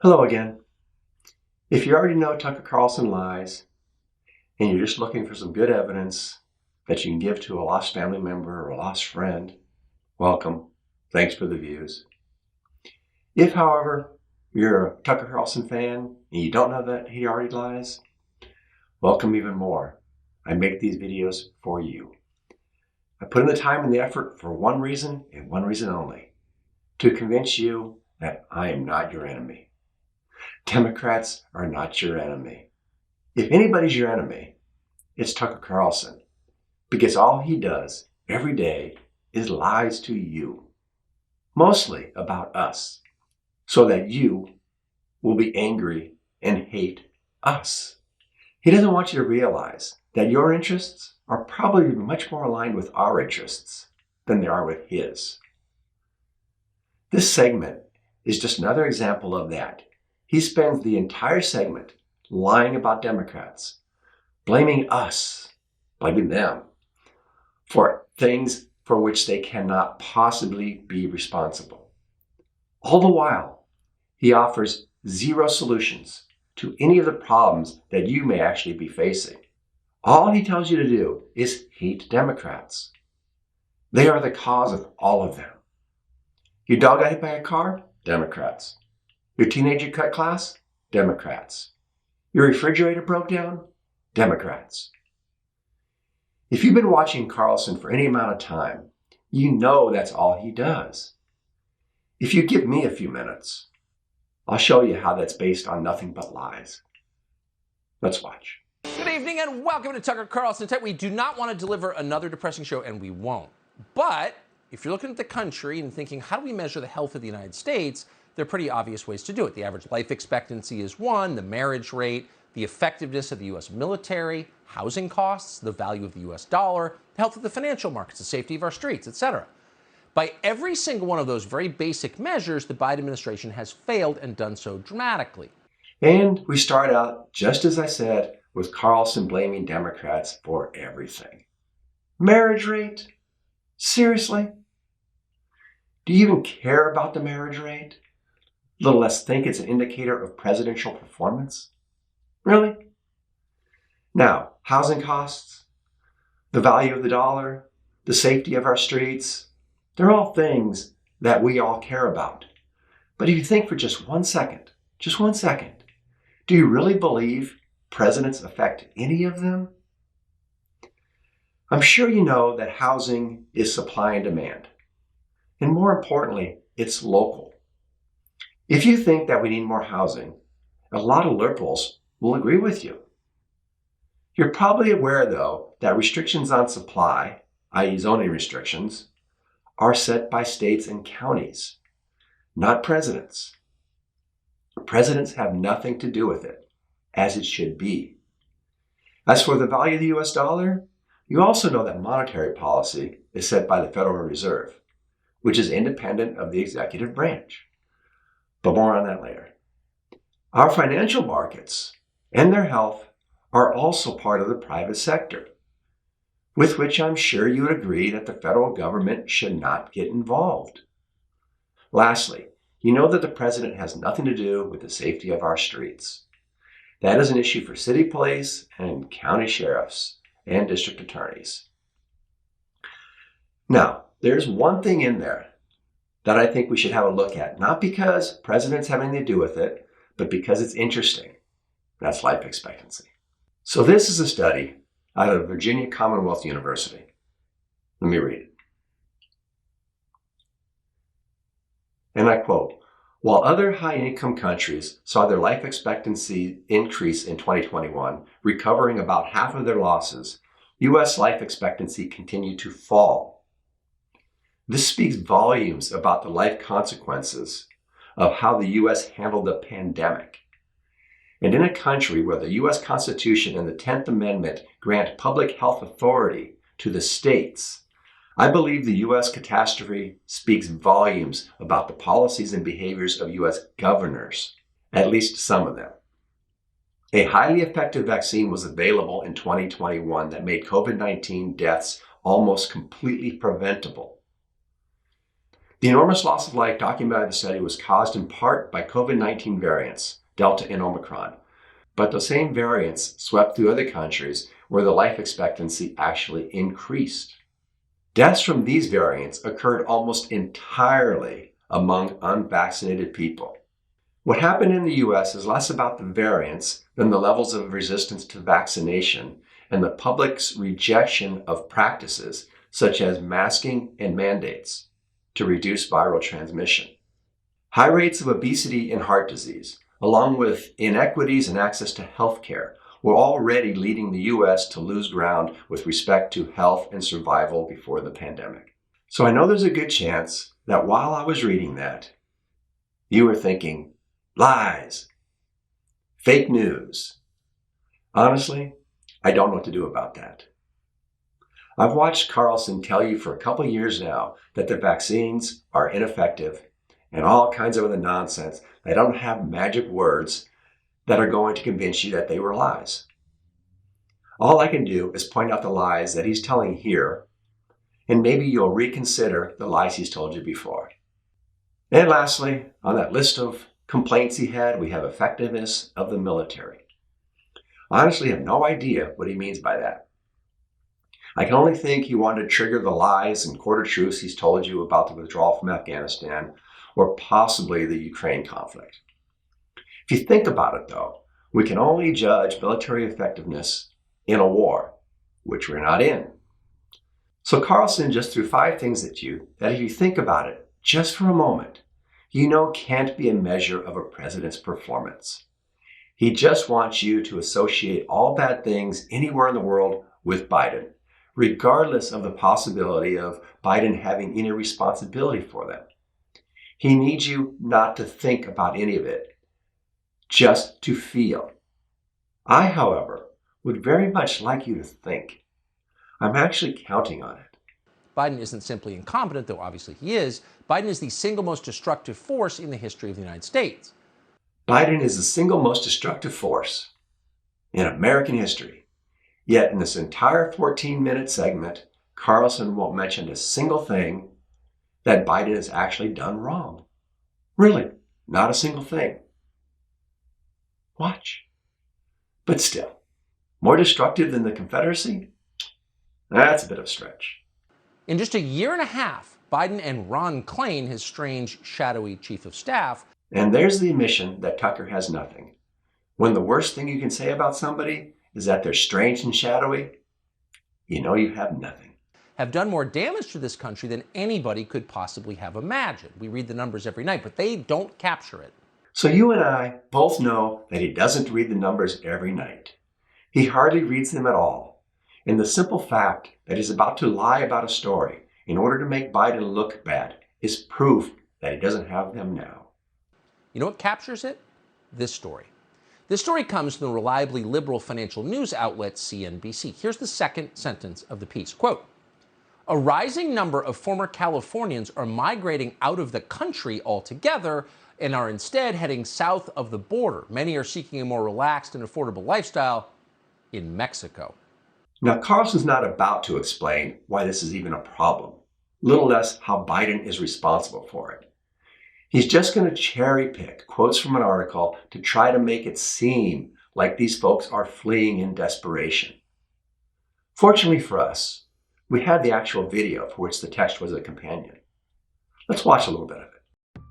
Hello again. If you already know Tucker Carlson lies and you're just looking for some good evidence that you can give to a lost family member or a lost friend, welcome. Thanks for the views. If, however, you're a Tucker Carlson fan and you don't know that he already lies, welcome even more. I make these videos for you. I put in the time and the effort for one reason and one reason only: to convince you that I am not your enemy. Democrats are not your enemy. If anybody's your enemy, it's Tucker Carlson, because all he does every day is lies to you, mostly about us, so that you will be angry and hate us. He doesn't want you to realize that your interests are probably much more aligned with our interests than they are with his. This segment is just another example of that. He spends the entire segment lying about Democrats, blaming us, blaming them, for things for which they cannot possibly be responsible. All the while, he offers zero solutions to any of the problems that you may actually be facing. All he tells you to do is hate Democrats. They are the cause of all of them. Your dog got hit by a car? Democrats. Your teenager cut class? Democrats. Your refrigerator broke down? Democrats. If you've been watching Carlson for any amount of time, you know that's all he does. If you give me a few minutes, I'll show you how that's based on nothing but lies. Let's watch. Good evening and welcome to Tucker Carlson Tech. We do not want to deliver another depressing show, and we won't. But if you're looking at the country and thinking, how do we measure the health of the United States? There are pretty obvious ways to do it. The average life expectancy is one, the marriage rate, the effectiveness of the U.S. military, housing costs, the value of the U.S. dollar, the health of the financial markets, the safety of our streets, etc. By every single one of those very basic measures, the Biden administration has failed and done so dramatically. And we start out, just as I said, with Carlson blaming Democrats for everything. Marriage rate? Seriously? Do you even care about the marriage rate? Little less think it's an indicator of presidential performance? Really? Now, housing costs, the value of the dollar, the safety of our streets, they're all things that we all care about. But if you think for just one second, do you really believe presidents affect any of them? I'm sure you know that housing is supply and demand. And more importantly, it's local. If you think that we need more housing, a lot of liberals will agree with you. You're probably aware, though, that restrictions on supply, i.e. zoning restrictions, are set by states and counties, not presidents. Presidents have nothing to do with it, as it should be. As for the value of the U.S. dollar, you also know that monetary policy is set by the Federal Reserve, which is independent of the executive branch. But more on that later. Our financial markets and their health are also part of the private sector, with which I'm sure you would agree that the federal government should not get involved. Lastly, you know that the president has nothing to do with the safety of our streets. That is an issue for city police and county sheriffs and district attorneys. Now, there's one thing in there that I think we should have a look at, not because presidents have anything to do with it, but because it's interesting. That's life expectancy. So this is a study out of Virginia Commonwealth University. Let me read it. And I quote, "While other high-income countries saw their life expectancy increase in 2021, recovering about half of their losses, U.S. life expectancy continued to fall. This speaks volumes about the life consequences of how the U.S. handled the pandemic. And in a country where the U.S. Constitution and the 10th Amendment grant public health authority to the states, I believe the U.S. catastrophe speaks volumes about the policies and behaviors of U.S. governors, at least some of them. A highly effective vaccine was available in 2021 that made COVID-19 deaths almost completely preventable. The enormous loss of life documented by the study was caused in part by COVID-19 variants, Delta and Omicron. But the same variants swept through other countries where the life expectancy actually increased. Deaths from these variants occurred almost entirely among unvaccinated people. What happened in the US is less about the variants than the levels of resistance to vaccination and the public's rejection of practices such as masking and mandates to reduce viral transmission. High rates of obesity and heart disease, along with inequities in access to health care, were already leading the U.S. to lose ground with respect to health and survival before the pandemic. So I know there's a good chance that while I was reading that, you were thinking, lies, fake news. Honestly, I don't know what to do about that. I've watched Carlson tell you for a couple years now that the vaccines are ineffective and all kinds of other nonsense. They don't have magic words that are going to convince you that they were lies. All I can do is point out the lies that he's telling here, and maybe you'll reconsider the lies he's told you before. And lastly, on that list of complaints he had, we have effectiveness of the military. I honestly have no idea what he means by that. I can only think he wanted to trigger the lies and quarter truths he's told you about the withdrawal from Afghanistan or possibly the Ukraine conflict. If you think about it, though, we can only judge military effectiveness in a war, which we're not in. So Carlson just threw 5 things at you that if you think about it just for a moment, you know can't be a measure of a president's performance. He just wants you to associate all bad things anywhere in the world with Biden, regardless of the possibility of Biden having any responsibility for them. He needs you not to think about any of it, just to feel. I, however, would very much like you to think. I'm actually counting on it. Biden isn't simply incompetent, though obviously he is. Biden is the single most destructive force in the history of the United States. Biden is the single most destructive force in American history. Yet in this entire 14-minute segment, Carlson won't mention a single thing that Biden has actually done wrong. Really, not a single thing. Watch. But still, more destructive than the Confederacy? That's a bit of a stretch. In just a year and a half, Biden and Ron Klain, his strange, shadowy chief of staff, and there's the admission that Tucker has nothing. When the worst thing you can say about somebody is that they're strange and shadowy, you know you have nothing. Have done more damage to this country than anybody could possibly have imagined. We read the numbers every night, but they don't capture it. So you and I both know that he doesn't read the numbers every night. He hardly reads them at all. And the simple fact that he's about to lie about a story in order to make Biden look bad is proof that he doesn't have them now. You know what captures it? This story. This story comes from the reliably liberal financial news outlet CNBC. Here's the second sentence of the piece. Quote, a rising number of former Californians are migrating out of the country altogether and are instead heading south of the border. Many are seeking a more relaxed and affordable lifestyle in Mexico. Now, Carlson's not about to explain why this is even a problem, little less how Biden is responsible for it. He's just going to cherry pick quotes from an article to try to make it seem like these folks are fleeing in desperation. Fortunately for us, we had the actual video for which the text was a companion. Let's watch a little bit of it.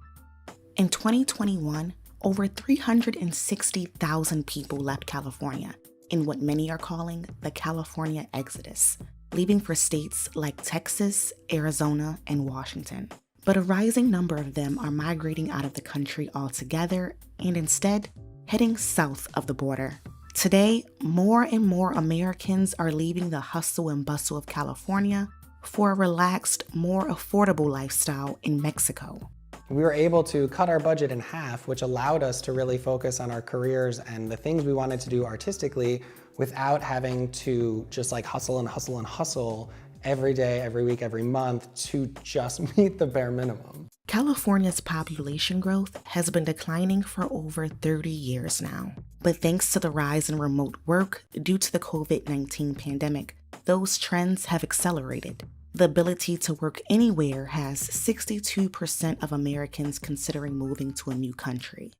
In 2021, over 360,000 people left California in what many are calling the California exodus, leaving for states like Texas, Arizona, and Washington. But a rising number of them are migrating out of the country altogether and instead heading south of the border. Today, more and more Americans are leaving the hustle and bustle of California for a relaxed, more affordable lifestyle in Mexico. We were able to cut our budget in half, which allowed us to really focus on our careers and the things we wanted to do artistically without having to just like hustle and hustle and hustle every day, every week, every month to just meet the bare minimum. California's population growth has been declining for over 30 years now. But thanks to the rise in remote work due to the COVID-19 pandemic, those trends have accelerated. The ability to work anywhere has 62% of Americans considering moving to a new country.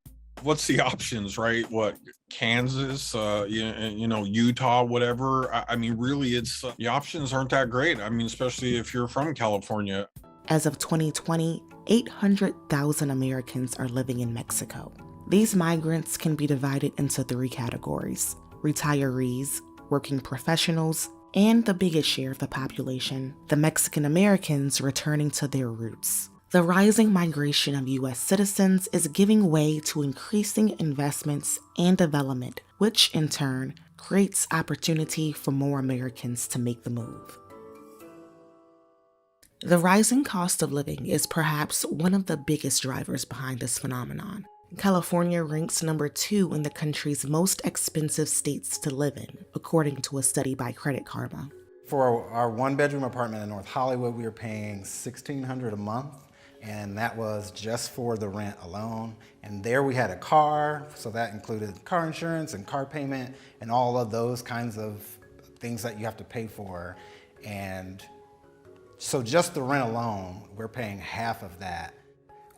What's the options, right? What, Kansas, Utah, whatever. I mean, really, it's the options aren't that great. I mean, especially if you're from California. As of 2020, 800,000 Americans are living in Mexico. These migrants can be divided into 3 categories: retirees, working professionals, and the biggest share of the population, the Mexican Americans returning to their roots. The rising migration of U.S. citizens is giving way to increasing investments and development, which in turn creates opportunity for more Americans to make the move. The rising cost of living is perhaps one of the biggest drivers behind this phenomenon. California ranks number 2 in the country's most expensive states to live in, according to a study by Credit Karma. For our 1-bedroom apartment in North Hollywood, we were paying $1,600 a month, and that was just for the rent alone. And there we had a car, so that included car insurance and car payment and all of those kinds of things that you have to pay for. And so just the rent alone, we're paying half of that.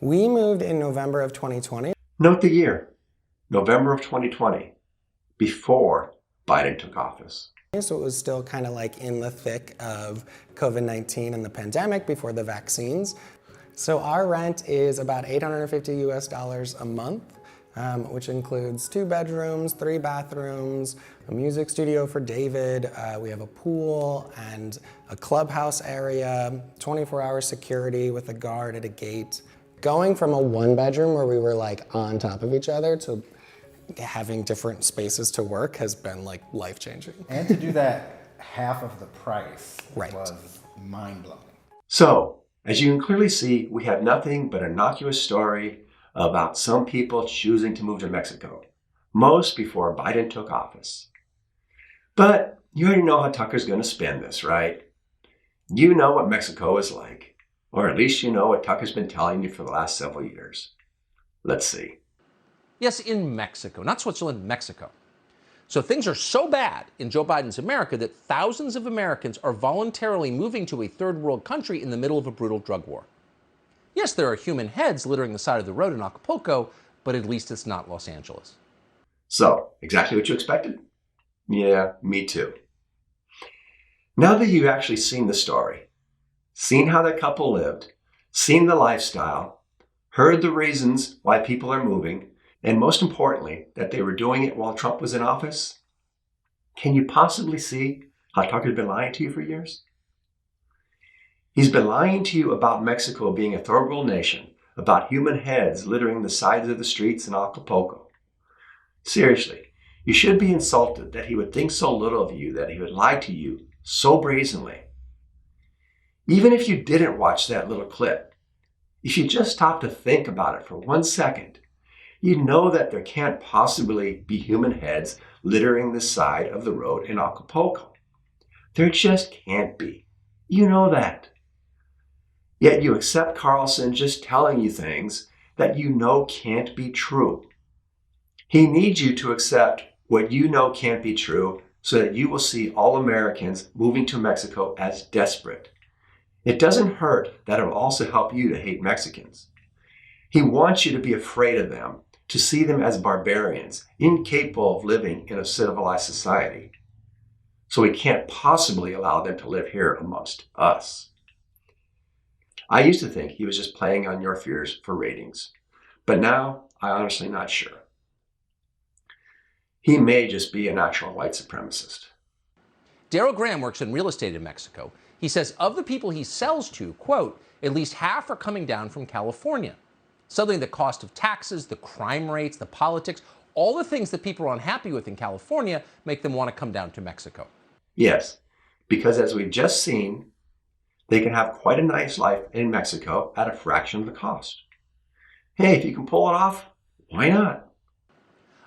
We moved in November of 2020. Note the year, November of 2020, before Biden took office. So it was still kind of like in the thick of COVID-19 and the pandemic before the vaccines. So our rent is about $850 a month, which includes 2 bedrooms, 3 bathrooms, a music studio for David. We have a pool and a clubhouse area, 24-hour security with a guard at a gate. Going from a 1-bedroom where we were like on top of each other to having different spaces to work has been like life-changing. And to do that half of the price Right. was mind-blowing. So, as you can clearly see, we have nothing but an innocuous story about some people choosing to move to Mexico, most before Biden took office. But you already know how Tucker's going to spin this, right? You know what Mexico is like. Or at least you know what Tucker's been telling you for the last several years. Let's see. Yes, in Mexico, not Switzerland, Mexico. So things are so bad in Joe Biden's America that thousands of Americans are voluntarily moving to a third world country in the middle of a brutal drug war. Yes, there are human heads littering the side of the road in Acapulco, but at least it's not Los Angeles. So, exactly what you expected? Yeah, me too. Now that you've actually seen the story, seen how that couple lived, seen the lifestyle, heard the reasons why people are moving, and most importantly, that they were doing it while Trump was in office, can you possibly see how Tucker's been lying to you for years? He's been lying to you about Mexico being a third world nation, about human heads littering the sides of the streets in Acapulco. Seriously, you should be insulted that he would think so little of you, that he would lie to you so brazenly. Even if you didn't watch that little clip, if you just stop to think about it for 1 second, you know that there can't possibly be human heads littering the side of the road in Acapulco. There just can't be. You know that. Yet you accept Carlson just telling you things that you know can't be true. He needs you to accept what you know can't be true so that you will see all Americans moving to Mexico as desperate. It doesn't hurt that it will also help you to hate Mexicans. He wants you to be afraid of them, to see them as barbarians, incapable of living in a civilized society. So he can't possibly allow them to live here amongst us. I used to think he was just playing on your fears for ratings, but now I'm honestly not sure. He may just be a natural white supremacist. Darryl Graham works in real estate in Mexico. He says of the people he sells to, quote, at least half are coming down from California. Suddenly the cost of taxes, the crime rates, the politics, all the things that people are unhappy with in California make them want to come down to Mexico. Yes, because as we've just seen, they can have quite a nice life in Mexico at a fraction of the cost. Hey, if you can pull it off, why not?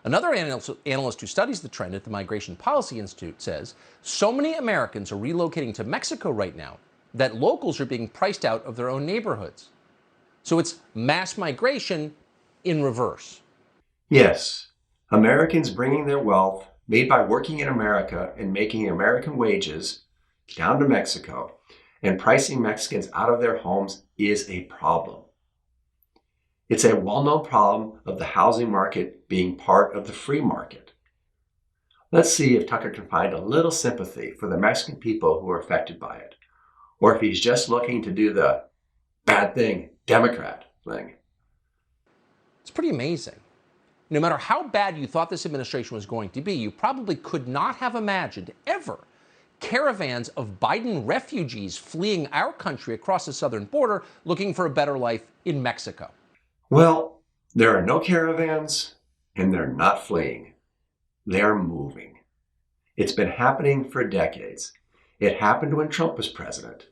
Another analyst who studies the trend at the Migration Policy Institute says so many Americans are relocating to Mexico right now that locals are being priced out of their own neighborhoods. So it's mass migration in reverse. Yes, Americans bringing their wealth made by working in America and making American wages down to Mexico. and pricing Mexicans out of their homes is a problem. It's a well-known problem of the housing market being part of the free market. Let's see if Tucker can find a little sympathy for the Mexican people who are affected by it, or if he's just looking to do the bad thing, Democrat thing. It's pretty amazing. No matter how bad you thought this administration was going to be, you probably could not have imagined ever caravans of Biden refugees fleeing our country across the southern border looking for a better life in Mexico. Well, there are no caravans, and they're not fleeing. They're moving. It's been happening for decades. It happened when Trump was president.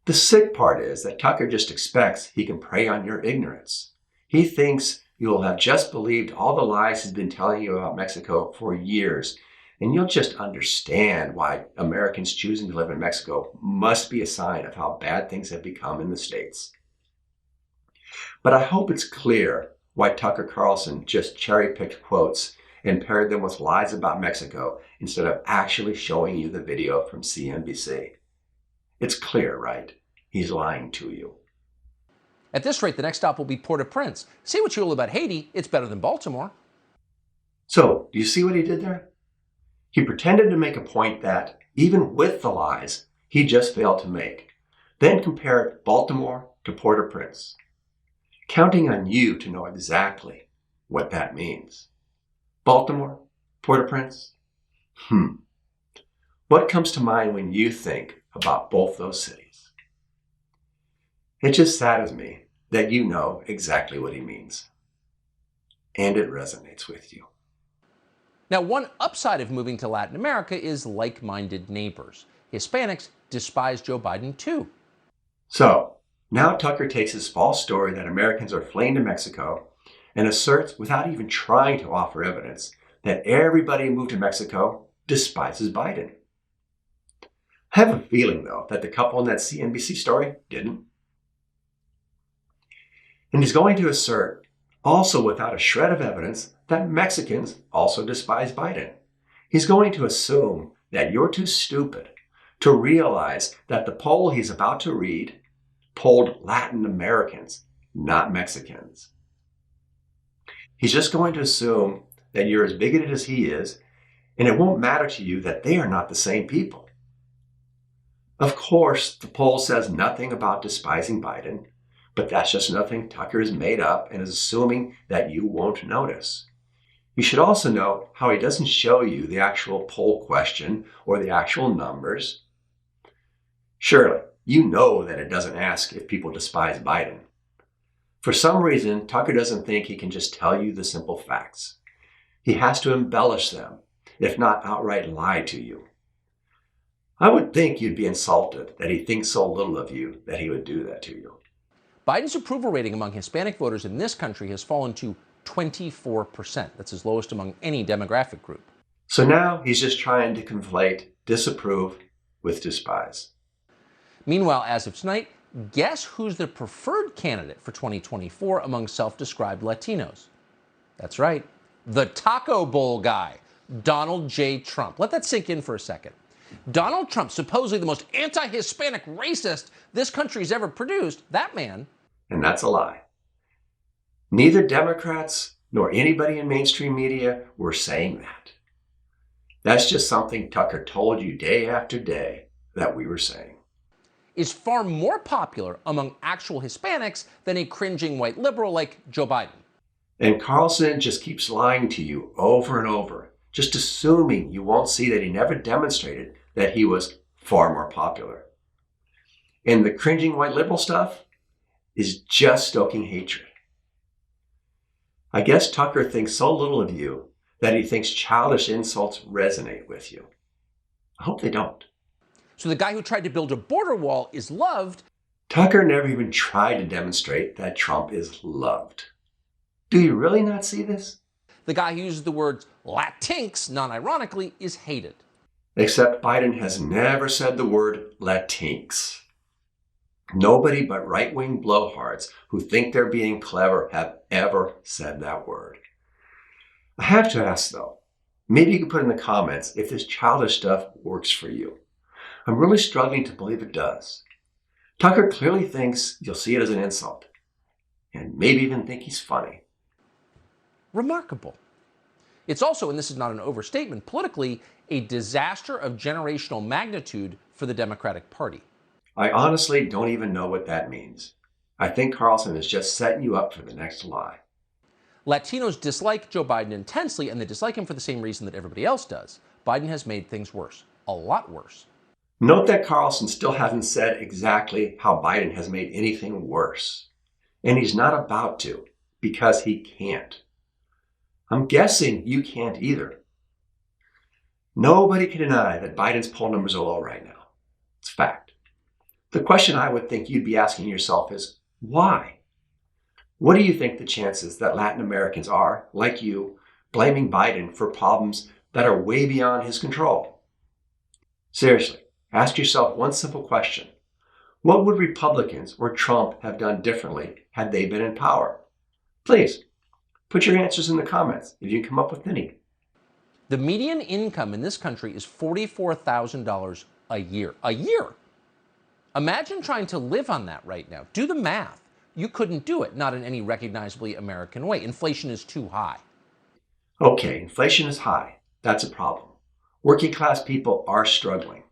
The sick part is that Tucker just expects he can prey on your ignorance. He thinks you will have just believed all the lies he's been telling you about Mexico for years, and you'll just understand why Americans choosing to live in Mexico must be a sign of how bad things have become in the States. But I hope it's clear why Tucker Carlson just cherry-picked quotes and paired them with lies about Mexico instead of actually showing you the video from CNBC. It's clear, right? He's lying to you. At this rate, the next stop will be Port-au-Prince. Say what you will about Haiti, it's better than Baltimore. So, do you see what he did there? He pretended to make a point that, even with the lies, he just failed to make. Then compared Baltimore to Port-au-Prince, counting on you to know exactly what that means. Baltimore, Port-au-Prince? What comes to mind when you think about both those cities? It just saddens me that you know exactly what he means. And it resonates with you. Now, one upside of moving to Latin America is like-minded neighbors. Hispanics despise Joe Biden too. So, now Tucker takes his false story that Americans are fleeing to Mexico and asserts, without even trying to offer evidence, that everybody who moved to Mexico despises Biden. I have a feeling, though, that the couple in that CNBC story didn't. And he's going to assert, also without a shred of evidence, that Mexicans also despise Biden. He's going to assume that you're too stupid to realize that the poll he's about to read polled Latin Americans, not Mexicans. He's just going to assume that you're as bigoted as he is, and it won't matter to you that they are not the same people. Of course, the poll says nothing about despising Biden, but that's just nothing Tucker has made up and is assuming that you won't notice. You should also know how he doesn't show you the actual poll question or the actual numbers. Surely, you know that it doesn't ask if people despise Biden. For some reason, Tucker doesn't think he can just tell you the simple facts. He has to embellish them, if not outright lie to you. I would think you'd be insulted that he thinks so little of you that he would do that to you. Biden's approval rating among Hispanic voters in this country has fallen to 24%. That's his lowest among any demographic group. So now he's just trying to conflate disapprove with despise. Meanwhile, as of tonight, guess who's the preferred candidate for 2024 among self-described Latinos? That's right, the Taco Bowl guy, Donald J. Trump. Let that sink in for a second. Donald Trump, supposedly the most anti-Hispanic racist this country's ever produced, that man. And that's a lie. Neither Democrats nor anybody in mainstream media were saying that. That's just something Tucker told you day after day that we were saying. Is far more popular among actual Hispanics than a cringing white liberal like Joe Biden. And Carlson just keeps lying to you over and over, just assuming you won't see that he never demonstrated that he was far more popular. And the cringing white liberal stuff is just stoking hatred. I guess Tucker thinks so little of you that he thinks childish insults resonate with you. I hope they don't. So the guy who tried to build a border wall is loved. Tucker never even tried to demonstrate that Trump is loved. Do you really not see this? The guy who uses the words Latinx non-ironically is hated. Except Biden has never said the word Latinx. Nobody but right-wing blowhards who think they're being clever have ever said that word. I have to ask though, maybe you can put in the comments if this childish stuff works for you. I'm really struggling to believe it does. Tucker clearly thinks you'll see it as an insult, and maybe even think he's funny. Remarkable. It's also, and this is not an overstatement, politically a disaster of generational magnitude for the Democratic Party. I honestly don't even know what that means. I think Carlson is just setting you up for the next lie. Latinos dislike Joe Biden intensely, and they dislike him for the same reason that everybody else does. Biden has made things worse, a lot worse. Note that Carlson still hasn't said exactly how Biden has made anything worse. And he's not about to, because he can't. I'm guessing you can't either. Nobody can deny that Biden's poll numbers are low right now. It's a fact. The question I would think you'd be asking yourself is, why? What do you think the chances that Latin Americans are, like you, blaming Biden for problems that are way beyond his control? Seriously, ask yourself one simple question. What would Republicans or Trump have done differently had they been in power? Please, put your answers in the comments if you can come up with any. The median income in this country is $44,000 a year. A year! Imagine trying to live on that right now. Do the math. You couldn't do it, not in any recognizably American way. Inflation is too high. Okay, inflation is high. That's a problem. Working class people are struggling.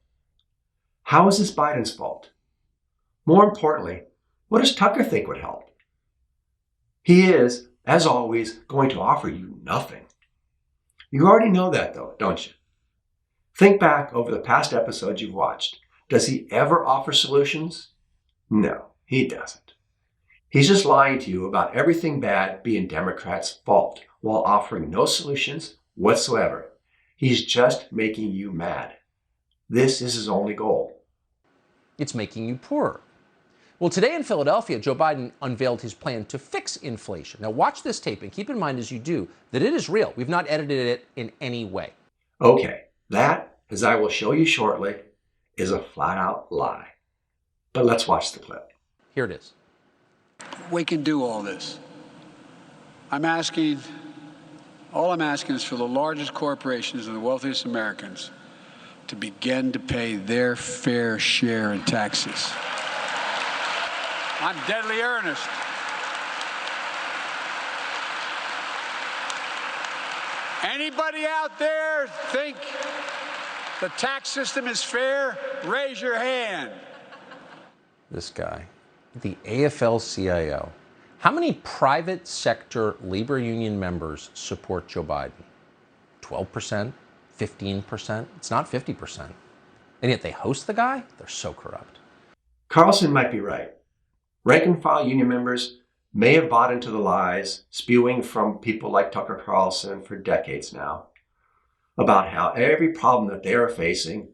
How is this Biden's fault? More importantly, what does Tucker think would help? He is, as always, going to offer you nothing. You already know that though, don't you? Think back over the past episodes you've watched. Does he ever offer solutions? No, he doesn't. He's just lying to you about everything bad being Democrats' fault while offering no solutions whatsoever. He's just making you mad. This is his only goal. It's making you poorer. Well, today in Philadelphia, Joe Biden unveiled his plan to fix inflation. Now, watch this tape and keep in mind as you do that it is real. We've not edited it in any way. Okay, that, as I will show you shortly, is a flat-out lie. But let's watch the clip. Here it is. We can do all this. All I'm asking is for the largest corporations and the wealthiest Americans to begin to pay their fair share in taxes. I'm deadly earnest. Anybody out there think the tax system is fair? Raise your hand. This guy, the AFL-CIO. How many private sector labor union members support Joe Biden? 12%? 15%? It's not 50%. And yet they host the guy? They're so corrupt. Carlson might be right. Rank-and-file union members may have bought into the lies spewing from people like Tucker Carlson for decades now about how every problem that they are facing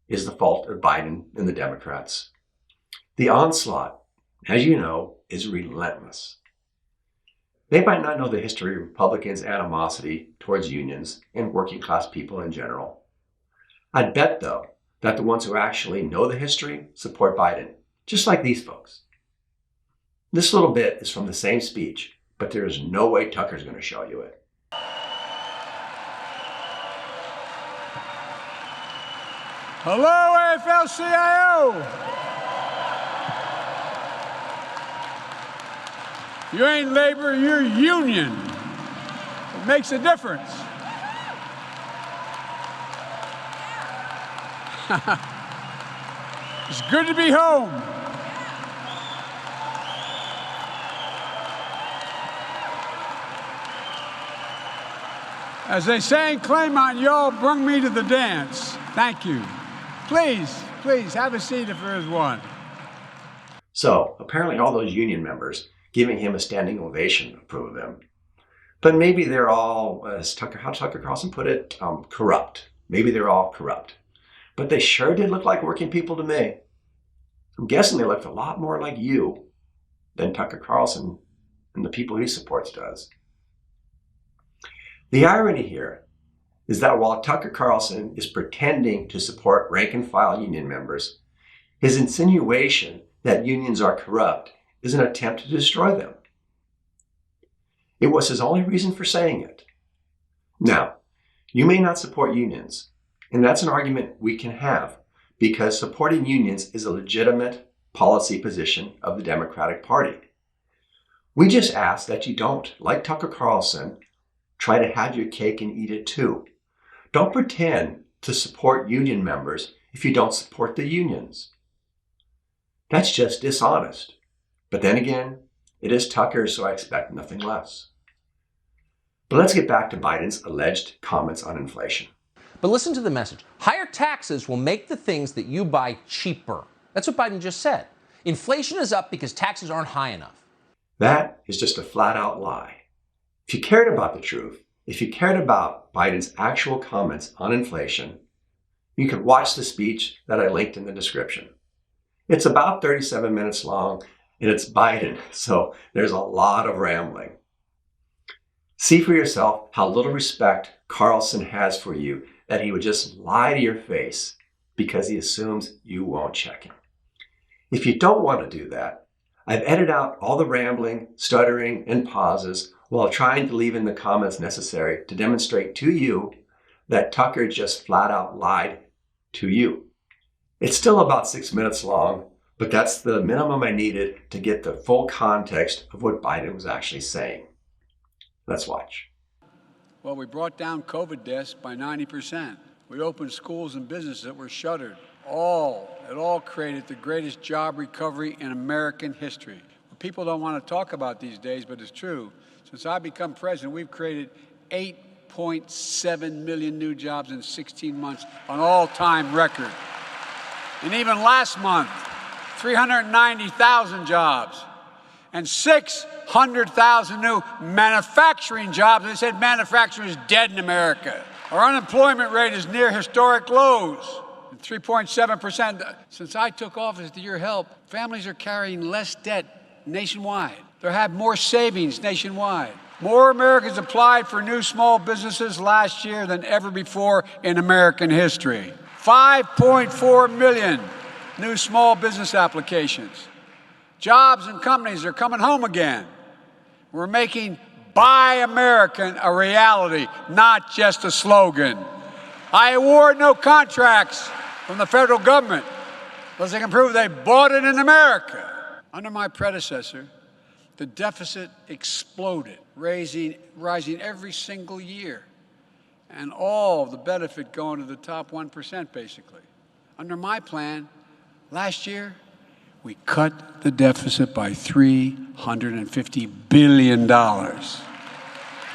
is the fault of Biden and the Democrats. The onslaught, as you know, is relentless. They might not know the history of Republicans' animosity towards unions and working class people in general. I'd bet, though, that the ones who actually know the history support Biden, just like these folks. This little bit is from the same speech, but there is no way Tucker's going to show you it. Hello, AFL-CIO. You ain't labor, you're union. It makes a difference. It's good to be home. As they say in Claymont, y'all brung me to the dance. Thank you. Please, have a seat if there is one. So, apparently all those union members giving him a standing ovation approve of him. But maybe they're all, how Tucker Carlson put it, corrupt. Maybe they're all corrupt. But they sure did look like working people to me. I'm guessing they looked a lot more like you than Tucker Carlson and the people he supports does. The irony here is that while Tucker Carlson is pretending to support rank-and-file union members, his insinuation that unions are corrupt is an attempt to destroy them. It was his only reason for saying it. Now, you may not support unions, and that's an argument we can have, because supporting unions is a legitimate policy position of the Democratic Party. We just ask that you don't, like Tucker Carlson, try to have your cake and eat it too. Don't pretend to support union members if you don't support the unions. That's just dishonest. But then again, it is Tucker, so I expect nothing less. But let's get back to Biden's alleged comments on inflation. But listen to the message. Higher taxes will make the things that you buy cheaper. That's what Biden just said. Inflation is up because taxes aren't high enough. That is just a flat-out lie. If you cared about the truth, if you cared about Biden's actual comments on inflation, you could watch the speech that I linked in the description. It's about 37 minutes long, and it's Biden, so there's a lot of rambling. See for yourself how little respect Carlson has for you that he would just lie to your face because he assumes you won't check him. If you don't want to do that, I've edited out all the rambling, stuttering, and pauses while trying to leave in the comments necessary to demonstrate to you that Tucker just flat out lied to you. It's still about 6 minutes long, but that's the minimum I needed to get the full context of what Biden was actually saying. Let's watch. Well, we brought down COVID deaths by 90%. We opened schools and businesses that were shuttered. It all created the greatest job recovery in American history. People don't want to talk about these days, but it's true. Since I've become president, we've created 8.7 million new jobs in 16 months, an all-time record. And even last month, 390,000 jobs and 600,000 new manufacturing jobs. They said manufacturing is dead in America. Our unemployment rate is near historic lows, 3.7%. Since I took office with your help, families are carrying less debt nationwide. They have more savings nationwide. More Americans applied for new small businesses last year than ever before in American history. 5.4 million new small business applications. Jobs and companies are coming home again. We're making Buy American a reality, not just a slogan. I award no contracts from the federal government unless they can prove they bought it in America. Under my predecessor, the deficit exploded, rising every single year, and all the benefit going to the top 1%, basically. Under my plan, last year, we cut the deficit by $350 billion.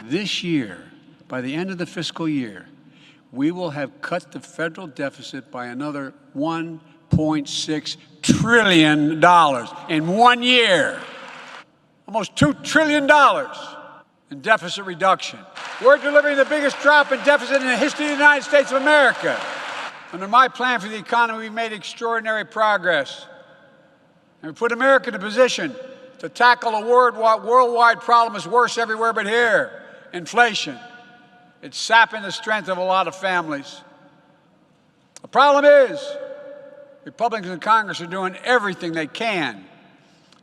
This year, by the end of the fiscal year, we will have cut the federal deficit by another $1.6 trillion in 1 year. Almost $2 trillion in deficit reduction. We're delivering the biggest drop in deficit in the history of the United States of America. Under my plan for the economy, we've made extraordinary progress. And we put America in a position to tackle a worldwide problem that's worse everywhere but here, inflation. It's sapping the strength of a lot of families. The problem is, Republicans in Congress are doing everything they can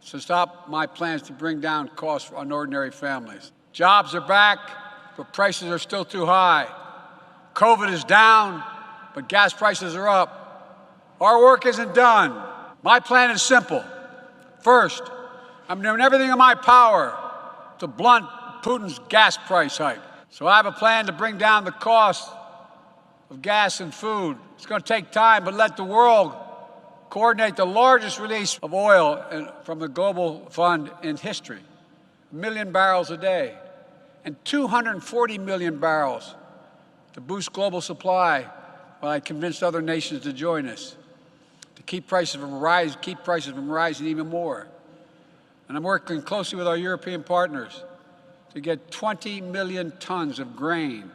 to stop my plans to bring down costs on ordinary families. Jobs are back, but prices are still too high. COVID is down, but gas prices are up. Our work isn't done. My plan is simple. First, I'm doing everything in my power to blunt Putin's gas price hike. So I have a plan to bring down the cost of gas and food. It's going to take time, but let the world coordinate the largest release of oil from the global fund in history. 1 million barrels a day, and 240 million barrels to boost global supply while I convinced other nations to join us, to keep prices from rising even more. And I'm working closely with our European partners to get 20 million tons of grain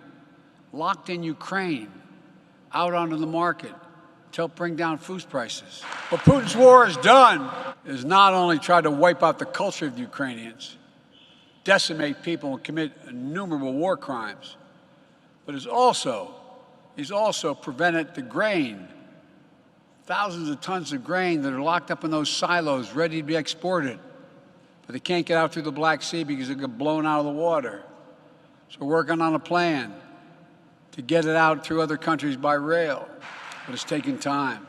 locked in Ukraine out onto the market to help bring down food prices. What Putin's war has done is not only try to wipe out the culture of the Ukrainians, decimate people and commit innumerable war crimes, but he's also prevented the grain, thousands of tons of grain that are locked up in those silos ready to be exported, but they can't get out through the Black Sea because they get blown out of the water. So we're working on a plan to get it out through other countries by rail, but it's taking time.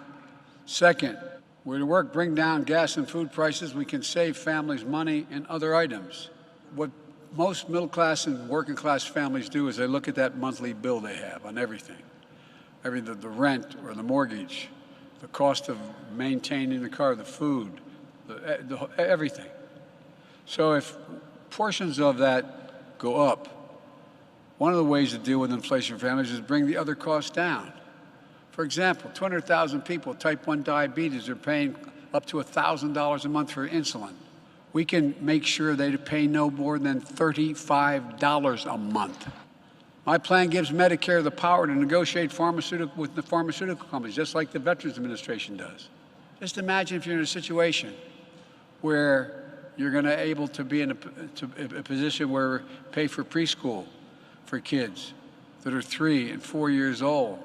Second, we're to work, bring down gas and food prices. We can save families money in other items. What most middle class and working class families do is they look at that monthly bill they have on everything. The rent or the mortgage, the cost of maintaining the car, the food, everything. So if portions of that go up, one of the ways to deal with inflation for families is bring the other costs down. For example, 200,000 people with type 1 diabetes are paying up to $1,000 a month for insulin. We can make sure they pay no more than $35 a month. My plan gives Medicare the power to negotiate with the pharmaceutical companies, just like the Veterans Administration does. Just imagine if you're in a situation where you're going to able to be in a position where pay for preschool for kids that are 3 and 4 years old.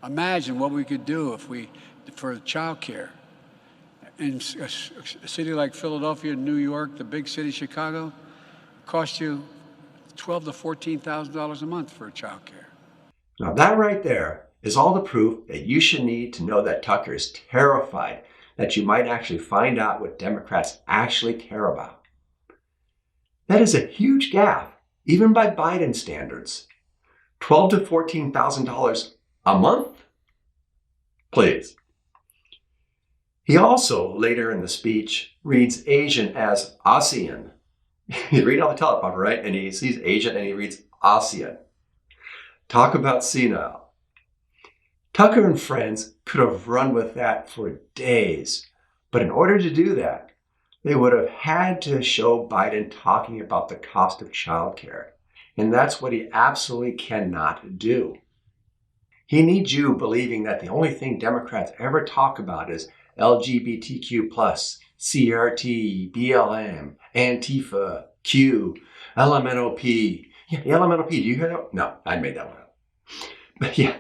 Imagine what we could do for child care. In a city like Philadelphia, New York, the big city, Chicago, cost you $12,000 to $14,000 a month for child care. Now that right there is all the proof that you should need to know that Tucker is terrified that you might actually find out what Democrats actually care about. That is a huge gaffe, even by Biden standards. $12,000 to $14,000 a month? Please. He also, later in the speech, reads Asian as ASEAN. He's reading on the teleprompter, right? And he sees Asian and he reads ASEAN. Talk about senile. Tucker and friends could have run with that for days. But in order to do that, they would have had to show Biden talking about the cost of childcare. And that's what he absolutely cannot do. He needs you believing that the only thing Democrats ever talk about is LGBTQ+, CRT, BLM, Antifa, Q, LMNOP. Yeah, LMNOP, do you hear that? No, I made that one up. But yeah,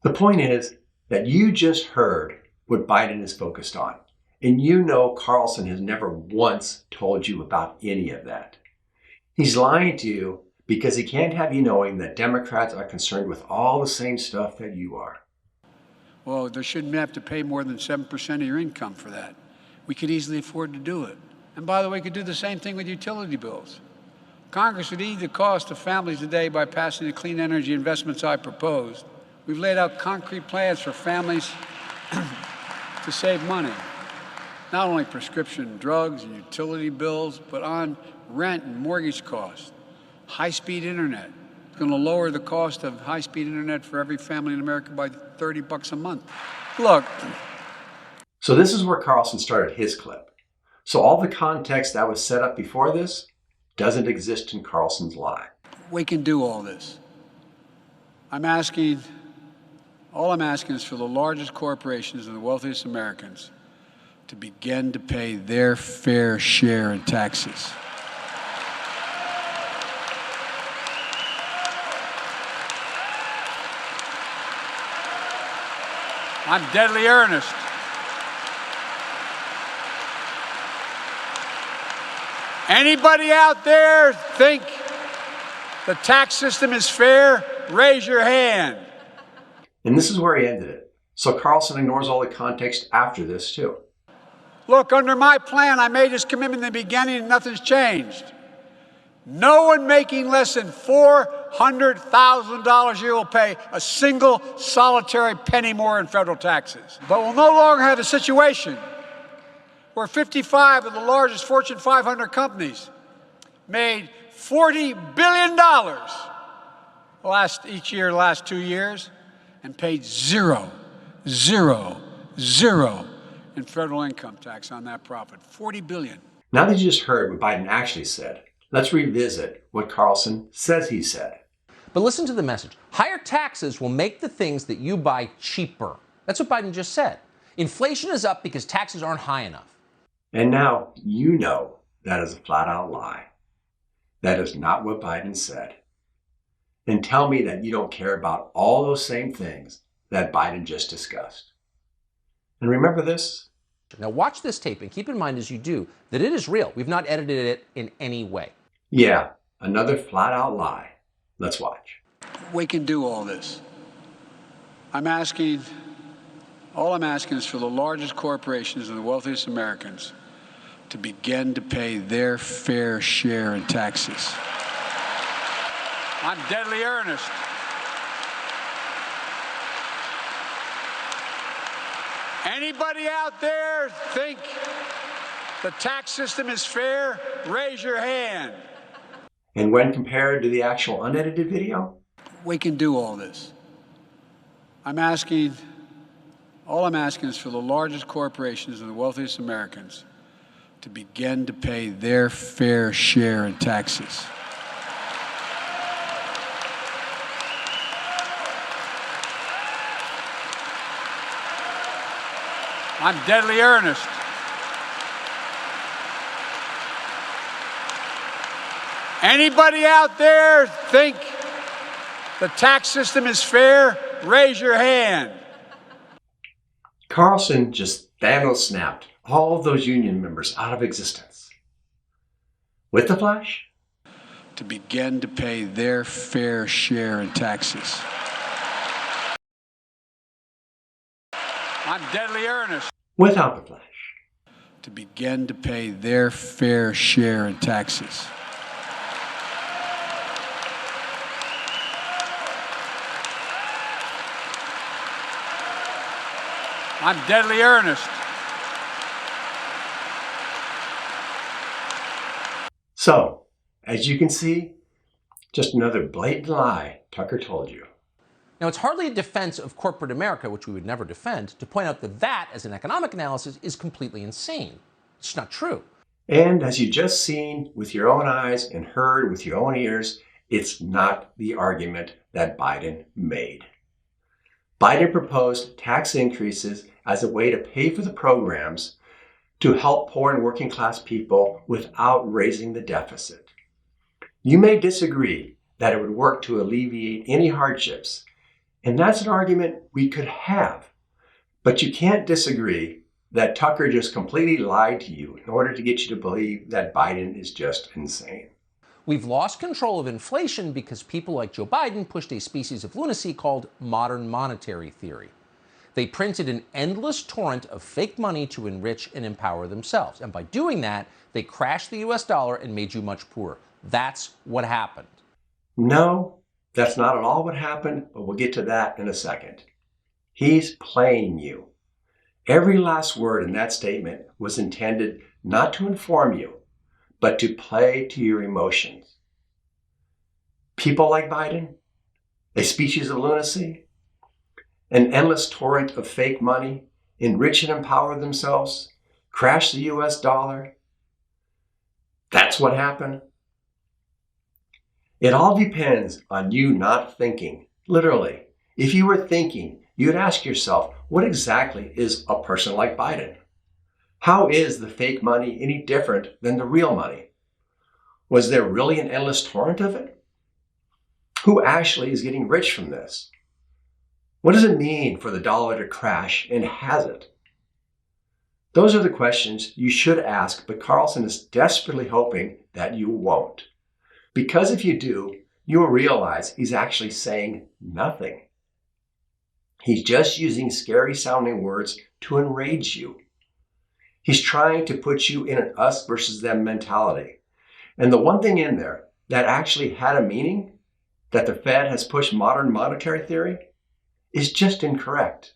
the point is that you just heard what Biden is focused on. And you know Carlson has never once told you about any of that. He's lying to you because he can't have you knowing that Democrats are concerned with all the same stuff that you are. Well, they shouldn't have to pay more than 7% of your income for that. We could easily afford to do it. And by the way, we could do the same thing with utility bills. Congress would ease the cost of families today by passing the clean energy investments I proposed. We've laid out concrete plans for families to save money. Not only prescription drugs and utility bills, but on rent and mortgage costs. High-speed internet. It's going to lower the cost of high-speed internet for every family in America by $30 a month. Look. So this is where Carlson started his clip. So all the context that was set up before this doesn't exist in Carlson's lie. We can do all this. All I'm asking is for the largest corporations and the wealthiest Americans to begin to pay their fair share in taxes. I'm deadly earnest. Anybody out there think the tax system is fair? Raise your hand. And this is where he ended it. So Carlson ignores all the context after this too. Look, under my plan, I made this commitment in the beginning and nothing's changed. No one making less than $400,000 a year will pay a single solitary penny more in federal taxes. But we'll no longer have a situation where 55 of the largest Fortune 500 companies made $40 billion each year, last 2 years, and paid zero in federal income tax on that profit. $40 billion. Now that you just heard what Biden actually said, let's revisit what Carlson says he said. But listen to the message. Higher taxes will make the things that you buy cheaper. That's what Biden just said. Inflation is up because taxes aren't high enough. And now you know that is a flat-out lie. That is not what Biden said. And tell me that you don't care about all those same things that Biden just discussed. And remember this? Now watch this tape and keep in mind as you do that it is real. We've not edited it in any way. Yeah, another flat-out lie. Let's watch. We can do all this. I'm asking All I'm asking is for the largest corporations and the wealthiest Americans to begin to pay their fair share in taxes. I'm deadly earnest. Anybody out there think the tax system is fair? Raise your hand. And when compared to the actual unedited video, We can do all this. All I'm asking is for the largest corporations and the wealthiest Americans to begin to pay their fair share in taxes. I'm deadly earnest. Anybody out there think the tax system is fair? Raise your hand. Carlson just Thanos snapped all of those union members out of existence. With the flash? To begin to pay their fair share in taxes. I'm deadly earnest. Without the flash? To begin to pay their fair share in taxes. I'm deadly earnest. So, as you can see, just another blatant lie Tucker told you. Now, it's hardly a defense of corporate America, which we would never defend, to point out that that, as an economic analysis, is completely insane. It's just not true. And as you just seen with your own eyes and heard with your own ears, it's not the argument that Biden made. Biden proposed tax increases as a way to pay for the programs to help poor and working class people without raising the deficit. You may disagree that it would work to alleviate any hardships, and that's an argument we could have. But you can't disagree that Tucker just completely lied to you in order to get you to believe that Biden is just insane. We've lost control of inflation because people like Joe Biden pushed a species of lunacy called modern monetary theory. They printed an endless torrent of fake money to enrich and empower themselves. And by doing that, they crashed the US dollar and made you much poorer. That's what happened. No, that's not at all what happened, but we'll get to that in a second. He's playing you. Every last word in that statement was intended not to inform you, but to play to your emotions. People like Biden, a species of lunacy, an endless torrent of fake money, enrich and empower themselves, crash the US dollar. That's what happened. It all depends on you not thinking. Literally, if you were thinking, you'd ask yourself, what exactly is a person like Biden? How is the fake money any different than the real money? Was there really an endless torrent of it? Who actually is getting rich from this? What does it mean for the dollar to crash, and has it? Those are the questions you should ask, but Carlson is desperately hoping that you won't. Because if you do, you will realize he's actually saying nothing. He's just using scary sounding words to enrage you. He's trying to put you in an us versus them mentality. And the one thing in there that actually had a meaning, that the Fed has pushed modern monetary theory, is just incorrect.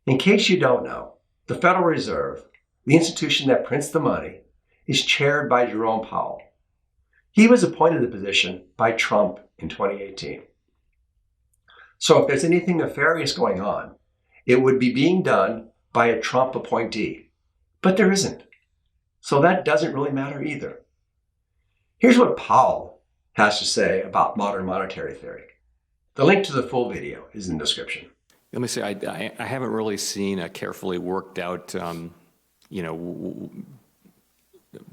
In case you don't know, the Federal Reserve, the institution that prints the money, is chaired by Jerome Powell. He was appointed to the position by Trump in 2018. So if there's anything nefarious going on, it would be being done by a Trump appointee. But there isn't. So that doesn't really matter either. Here's what Powell has to say about modern monetary theory. The link to the full video is in the description. Let me say, I haven't really seen a carefully worked out,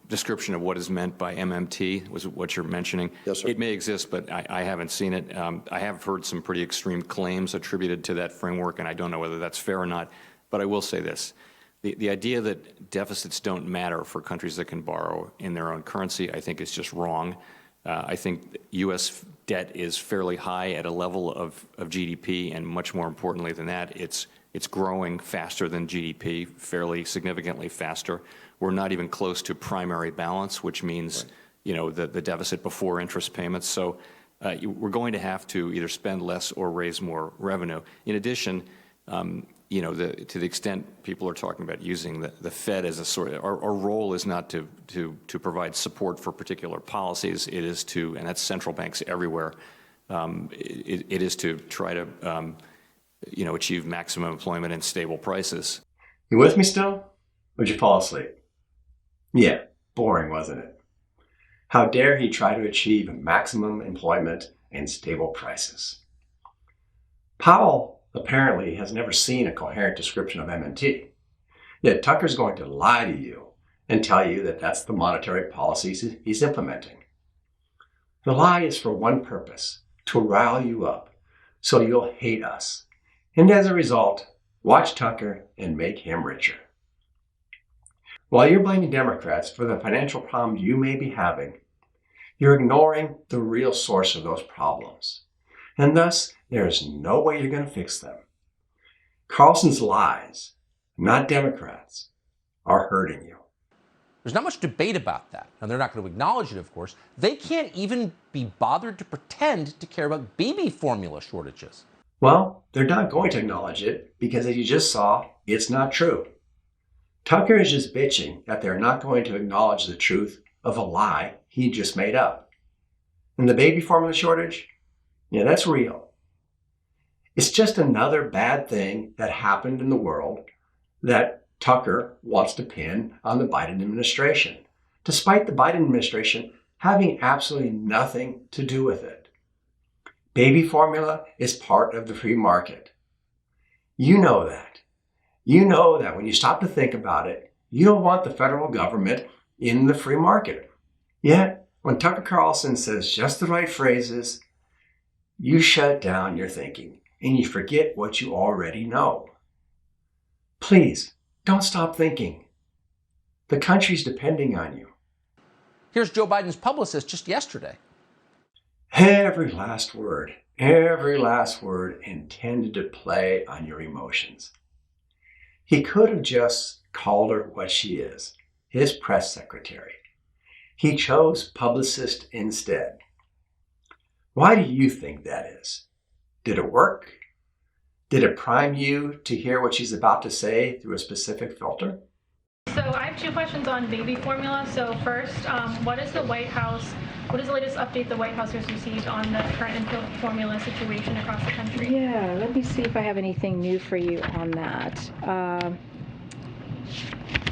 description of what is meant by MMT, was what you're mentioning. Yes, sir. It may exist, but I haven't seen it. I have heard some pretty extreme claims attributed to that framework, and I don't know whether that's fair or not. But I will say this. The idea that deficits don't matter for countries that can borrow in their own currency, I think is just wrong. I think U.S. debt is fairly high at a level of GDP, and much more importantly than that, it's It's growing faster than GDP, fairly significantly faster. We're not even close to primary balance, which means, the deficit before interest payments. So we're going to have to either spend less or raise more revenue. In addition, to the extent people are talking about using the Fed as a sort of, our role is not to provide support for particular policies. It is to, and that's central banks everywhere, it is to try to, achieve maximum employment and stable prices. You with me still? Or would you fall asleep? Yeah, boring, wasn't it? How dare he try to achieve maximum employment and stable prices? Powell apparently has never seen a coherent description of M&T. Yet Tucker's going to lie to you and tell you that that's the monetary policies he's implementing. The lie is for one purpose, to rile you up, so you'll hate us. And as a result, watch Tucker and make him richer. While you're blaming Democrats for the financial problems you may be having, you're ignoring the real source of those problems. And thus, there is no way you're going to fix them. Carlson's lies, not Democrats, are hurting you. There's not much debate about that. And they're not going to acknowledge it, of course. They can't even be bothered to pretend to care about baby formula shortages. Well, they're not going to acknowledge it because, as you just saw, it's not true. Tucker is just bitching that they're not going to acknowledge the truth of a lie he just made up. And the baby formula shortage? Yeah, that's real. It's just another bad thing that happened in the world that Tucker wants to pin on the Biden administration, despite the Biden administration having absolutely nothing to do with it. Baby formula is part of the free market. You know that. You know that when you stop to think about it, you don't want the federal government in the free market. Yet, when Tucker Carlson says just the right phrases, you shut down your thinking and you forget what you already know. Please, don't stop thinking. The country's depending on you. Here's Joe Biden's publicist just yesterday. Every last word intended to play on your emotions. He could have just called her what she is, his press secretary. He chose publicist instead. Why do you think that is? Did it work? Did it prime you to hear what she's about to say through a specific filter? So I have two questions on baby formula. So first, what is the latest update the White House has received on the current infant formula situation across the country? Yeah, let me see if I have anything new for you on that.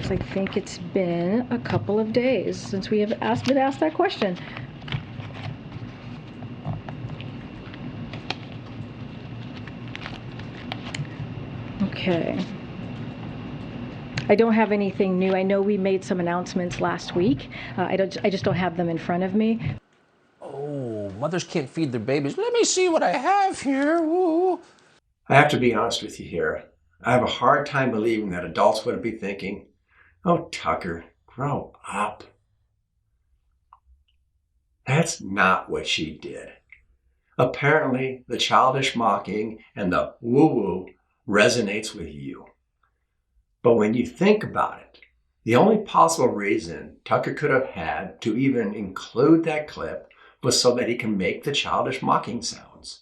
So I think it's been a couple of days since we have been asked that question. Okay. I don't have anything new. I know we made some announcements last week. I just don't have them in front of me. Oh, mothers can't feed their babies. Let me see what I have here. Woo. I have to be honest with you here. I have a hard time believing that adults wouldn't be thinking, "Oh, Tucker, grow up." That's not what she did. Apparently, the childish mocking and the woo-woo resonates with you. But when you think about it, the only possible reason Tucker could have had to even include that clip was so that he can make the childish mocking sounds.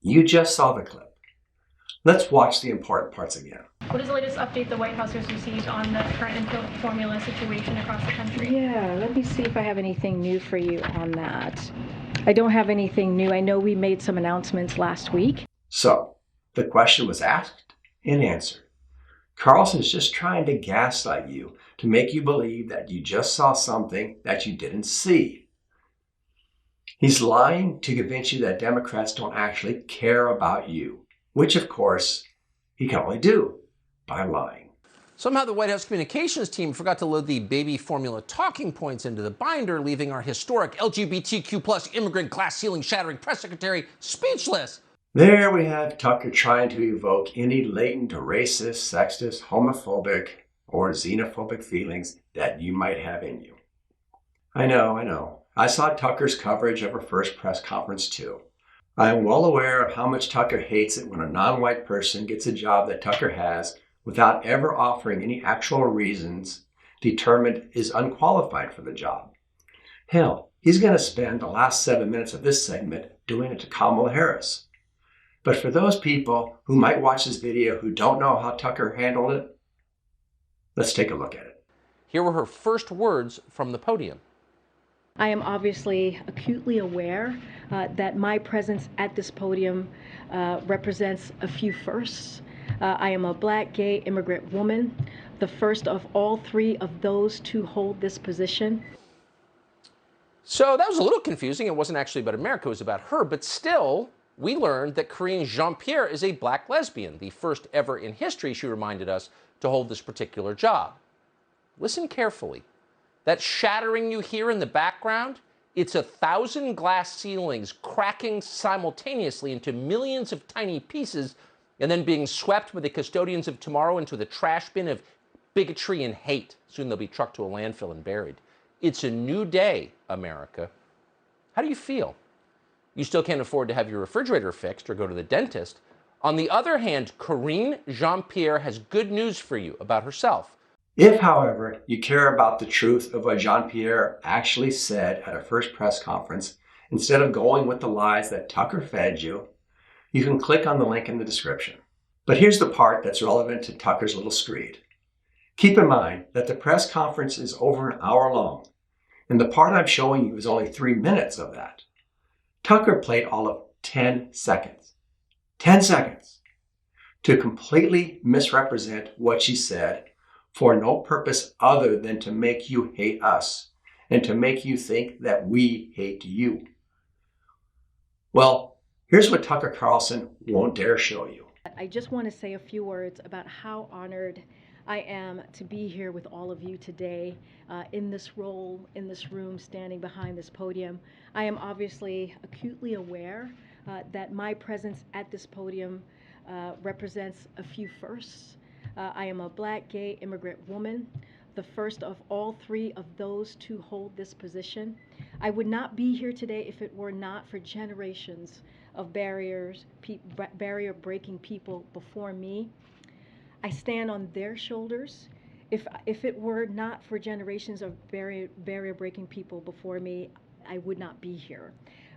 You just saw the clip. Let's watch the important parts again. What is the latest update the White House has received on the current infant formula situation across the country? Yeah, let me see if I have anything new for you on that. I don't have anything new. I know we made some announcements last week. So, the question was asked and answered. Carlson's just trying to gaslight you to make you believe that you just saw something that you didn't see. He's lying to convince you that Democrats don't actually care about you, which of course he can only do by lying. Somehow the White House communications team forgot to load the baby formula talking points into the binder, leaving our historic LGBTQ plus immigrant glass ceiling shattering press secretary speechless. There we have Tucker trying to evoke any latent racist, sexist, homophobic, or xenophobic feelings that you might have in you. I know. I saw Tucker's coverage of her first press conference too. I am well aware of how much Tucker hates it when a non-white person gets a job that Tucker has without ever offering any actual reasons determined is unqualified for the job. Hell, he's going to spend the last 7 minutes of this segment doing it to Kamala Harris. But for those people who might watch this video who don't know how Tucker handled it, let's take a look at it. Here were her first words from the podium. I am obviously acutely aware that my presence at this podium represents a few firsts. I am a Black, gay, immigrant woman, the first of all three of those to hold this position. So that was a little confusing. It wasn't actually about America, it was about her. But still, we learned that Karine Jean-Pierre is a Black lesbian, the first ever in history, she reminded us, to hold this particular job. Listen carefully. That shattering you hear in the background, it's 1,000 glass ceilings cracking simultaneously into millions of tiny pieces and then being swept by the custodians of tomorrow into the trash bin of bigotry and hate. Soon they'll be trucked to a landfill and buried. It's a new day, America. How do you feel? You still can't afford to have your refrigerator fixed or go to the dentist. On the other hand, Karine Jean-Pierre has good news for you about herself. If, however, you care about the truth of what Jean-Pierre actually said at her first press conference, instead of going with the lies that Tucker fed you, you can click on the link in the description. But here's the part that's relevant to Tucker's little screed. Keep in mind that the press conference is over an hour long, and the part I'm showing you is only 3 minutes of that. Tucker played all of 10 seconds. 10 seconds to completely misrepresent what she said for no purpose other than to make you hate us and to make you think that we hate you. Well, here's what Tucker Carlson won't dare show you. I just want to say a few words about how honored I am to be here with all of you today in this role, in this room, standing behind this podium. I am obviously acutely aware that my presence at this podium represents a few firsts. I am a Black, gay, immigrant woman, the first of all three of those to hold this position. I would not be here today if it were not for generations of barrier-breaking people before me. I stand on their shoulders. If it were not for generations of barrier-breaking people before me, I would not be here.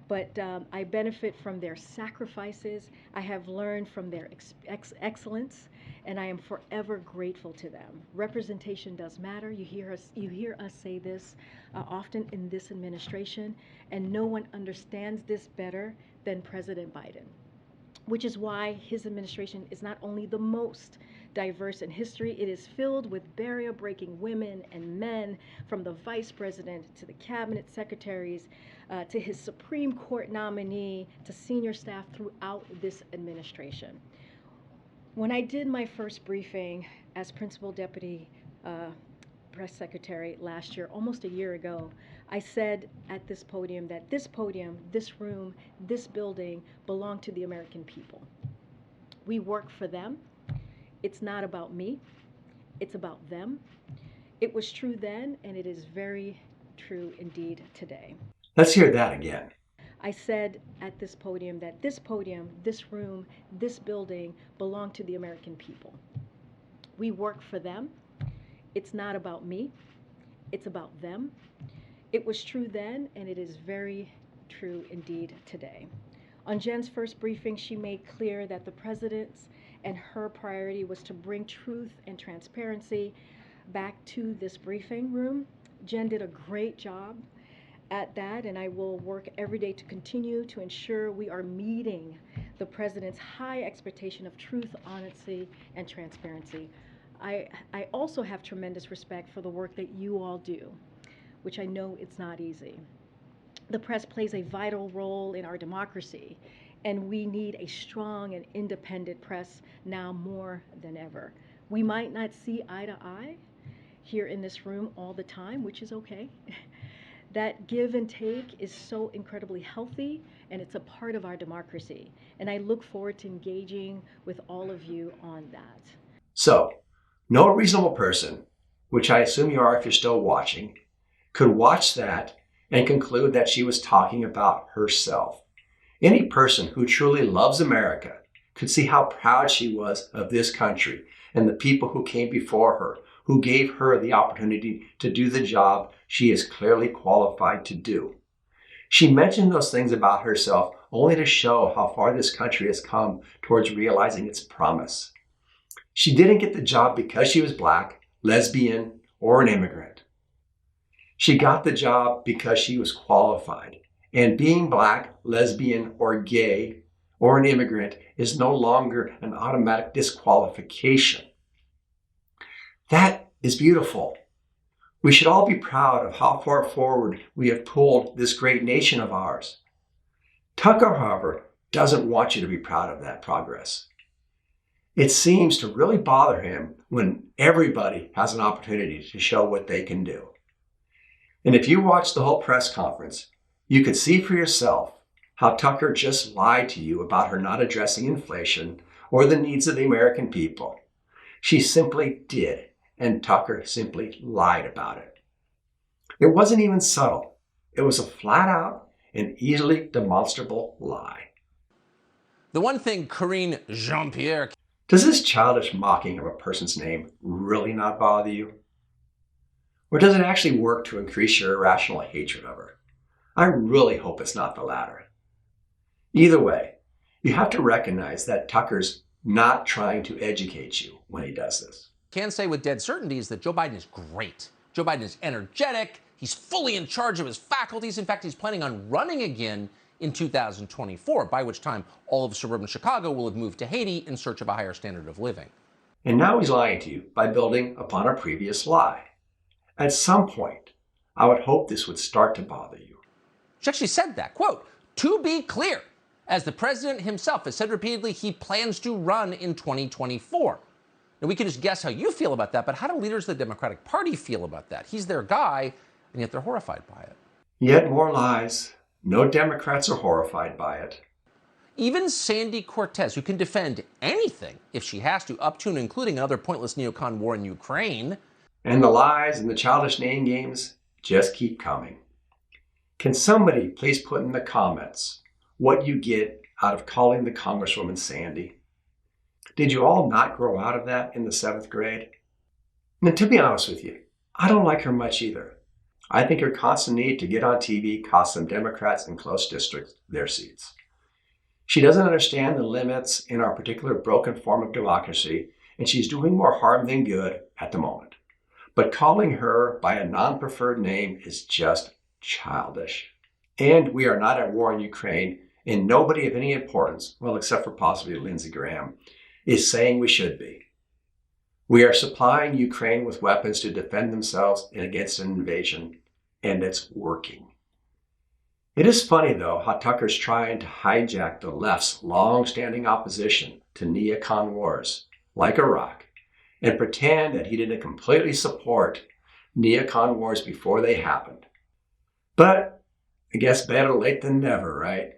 But I benefit from their sacrifices. I have learned from their excellence, and I am forever grateful to them. Representation does matter. You hear us say this often in this administration, and no one understands this better than President Biden, which is why his administration is not only the most diverse in history, it is filled with barrier-breaking women and men, from the vice president to the cabinet secretaries, to his Supreme Court nominee, to senior staff throughout this administration. When I did my first briefing as principal deputy press secretary last year, almost a year ago, I said at this podium that this podium, this room, this building belong to the American people. We work for them. It's not about me. It's about them. It was true then, and it is very true indeed today. Let's hear that again. I said at this podium that this podium, this room, this building belong to the American people. We work for them. It's not about me. It's about them. It was true then, and it is very true indeed today. On Jen's first briefing, she made clear that the president's and her priority was to bring truth and transparency back to this briefing room. Jen did a great job at that, and I will work every day to continue to ensure we are meeting the president's high expectation of truth, honesty, and transparency. I also have tremendous respect for the work that you all do, which I know it's not easy. The press plays a vital role in our democracy, and we need a strong and independent press now more than ever. We might not see eye to eye here in this room all the time, which is okay. That give and take is so incredibly healthy, and it's a part of our democracy. And I look forward to engaging with all of you on that. So, no reasonable person, which I assume you are if you're still watching, could watch that and conclude that she was talking about herself. Any person who truly loves America could see how proud she was of this country and the people who came before her, who gave her the opportunity to do the job she is clearly qualified to do. She mentioned those things about herself only to show how far this country has come towards realizing its promise. She didn't get the job because she was Black, lesbian, or an immigrant. She got the job because she was qualified. And being Black, lesbian, or gay, or an immigrant is no longer an automatic disqualification. That is beautiful. We should all be proud of how far forward we have pulled this great nation of ours. Tucker, however, doesn't want you to be proud of that progress. It seems to really bother him when everybody has an opportunity to show what they can do. And if you watch the whole press conference, you could see for yourself how Tucker just lied to you about her not addressing inflation or the needs of the American people. She simply did, and Tucker simply lied about it. It wasn't even subtle. It was a flat out and easily demonstrable lie. The one thing Karine Jean-Pierre... Does this childish mocking of a person's name really not bother you? Or does it actually work to increase your irrational hatred of her? I really hope it's not the latter. Either way, you have to recognize that Tucker's not trying to educate you when he does this. Can say with dead certainty is that Joe Biden is great. Joe Biden is energetic. He's fully in charge of his faculties. In fact, he's planning on running again in 2024, by which time all of suburban Chicago will have moved to Haiti in search of a higher standard of living. And now he's lying to you by building upon a previous lie. At some point, I would hope this would start to bother you. She actually said that, quote, "To be clear, as the president himself has said repeatedly, he plans to run in 2024. Now, we can just guess how you feel about that, but how do leaders of the Democratic Party feel about that? He's their guy, and yet they're horrified by it. Yet more lies. No Democrats are horrified by it. Even Sandy Cortez, who can defend anything if she has to, up to and including another pointless neocon war in Ukraine. And the lies and the childish name games just keep coming. Can somebody please put in the comments what you get out of calling the Congresswoman Sandy? Did you all not grow out of that in the 7th grade? And to be honest with you, I don't like her much either. I think her constant need to get on TV cost some Democrats in close districts their seats. She doesn't understand the limits in our particular broken form of democracy, and she's doing more harm than good at the moment. But calling her by a non-preferred name is just childish. And we are not at war in Ukraine, and nobody of any importance, well, except for possibly Lindsey Graham, is saying we should be. We are supplying Ukraine with weapons to defend themselves against an invasion, and it's working. It is funny, though, how Tucker's trying to hijack the left's long-standing opposition to neocon wars, like Iraq, and pretend that he didn't completely support neocon wars before they happened. But I guess better late than never, right?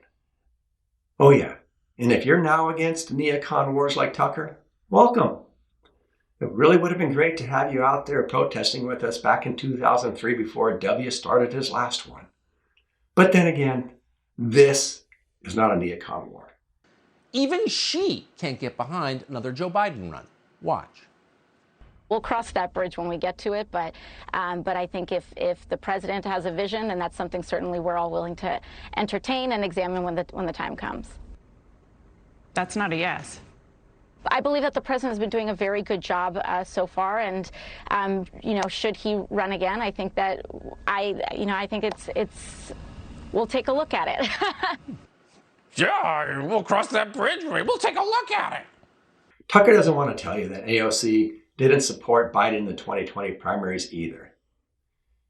Oh yeah, and if you're now against neocon wars like Tucker, welcome. It really would have been great to have you out there protesting with us back in 2003 before W started his last one. But then again, this is not a neocon war. Even she can't get behind another Joe Biden run. Watch. We'll cross that bridge when we get to it, but I think if the president has a vision, and that's something certainly we're all willing to entertain and examine when the time comes. That's not a yes. I believe that the president has been doing a very good job so far, and should he run again, I think that I think it's we'll take a look at it. Yeah, we'll cross that bridge. We'll take a look at it. Tucker doesn't want to tell you that AOC didn't support Biden in the 2020 primaries either.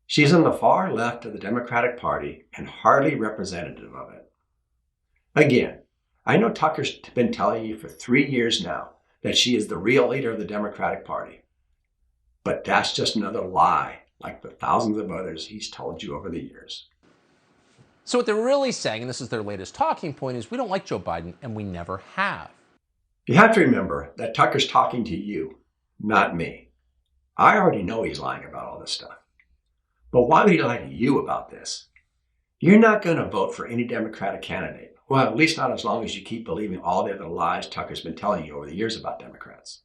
She's on the far left of the Democratic Party and hardly representative of it. Again, I know Tucker's been telling you for 3 years now that she is the real leader of the Democratic Party. But that's just another lie, like the thousands of others he's told you over the years. So what they're really saying, and this is their latest talking point, is we don't like Joe Biden, and we never have. You have to remember that Tucker's talking to you, not me. I already know he's lying about all this stuff. But why would he lie to you about this? You're not going to vote for any Democratic candidate, Well, at least not as long as you keep believing all the other lies Tucker's been telling you over the years about Democrats.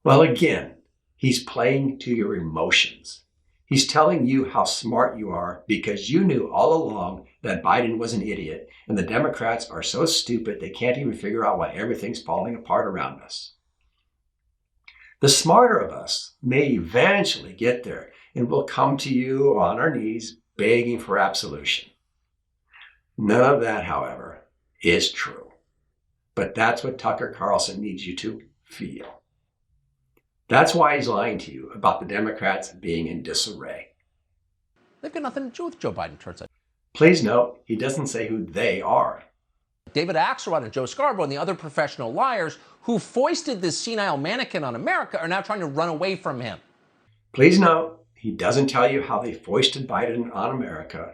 Well, again, he's playing to your emotions. He's telling you how smart you are because you knew all along that Biden was an idiot and the Democrats are so stupid they can't even figure out why everything's falling apart around us. The smarter of us may eventually get there and will come to you on our knees begging for absolution. None of that, however, is true. But that's what Tucker Carlson needs you to feel. That's why he's lying to you about the Democrats being in disarray. They've got nothing to do with Joe Biden, turns out. Please note, he doesn't say who they are. David Axelrod and Joe Scarborough and the other professional liars who foisted this senile mannequin on America are now trying to run away from him. Please note, he doesn't tell you how they foisted Biden on America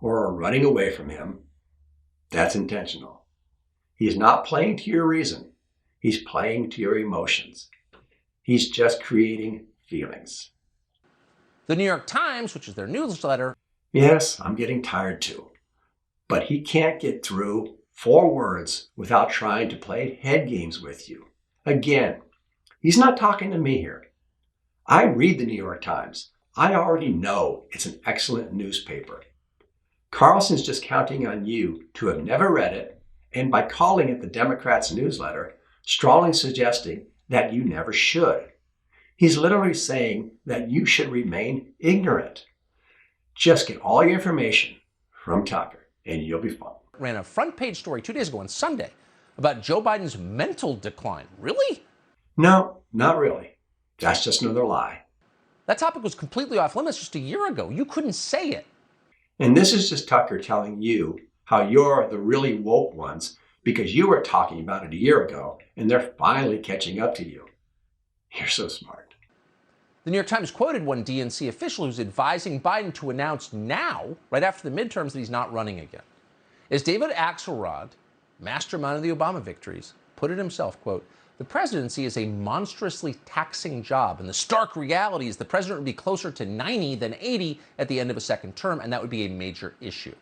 or are running away from him. That's intentional. He's not playing to your reason. He's playing to your emotions. He's just creating feelings. The New York Times, which is their newsletter. Yes, I'm getting tired too. But he can't get through 4 words without trying to play head games with you. Again, he's not talking to me here. I read the New York Times. I already know it's an excellent newspaper. Carlson's just counting on you to have never read it, and by calling it the Democrats' newsletter, strongly suggesting that you never should. He's literally saying that you should remain ignorant. Just get all your information from Tucker, and you'll be fine. Ran a front page story 2 days ago on Sunday about Joe Biden's mental decline. Really? No, not really. That's just another lie. That topic was completely off limits just a year ago. You couldn't say it. And this is just Tucker telling you how you're the really woke ones because you were talking about it a year ago and they're finally catching up to you. You're so smart. The New York Times quoted one DNC official who's advising Biden to announce now, right after the midterms, that he's not running again. As David Axelrod, mastermind of the Obama victories, put it himself, quote, "The presidency is a monstrously taxing job, and the stark reality is the president would be closer to 90 than 80 at the end of a second term, and that would be a major issue."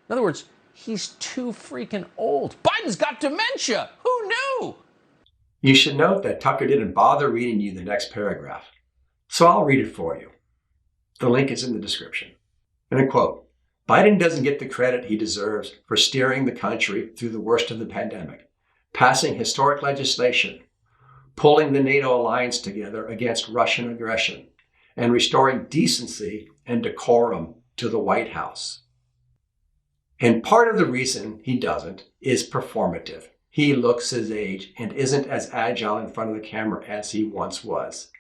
In other words, he's too freaking old. Biden's got dementia. Who knew? You should note that Tucker didn't bother reading you the next paragraph, so I'll read it for you. The link is in the description. And I quote, "Biden doesn't get the credit he deserves for steering the country through the worst of the pandemic, passing historic legislation, pulling the NATO alliance together against Russian aggression, and restoring decency and decorum to the White House. And part of the reason he doesn't is performative. He looks his age and isn't as agile in front of the camera as he once was.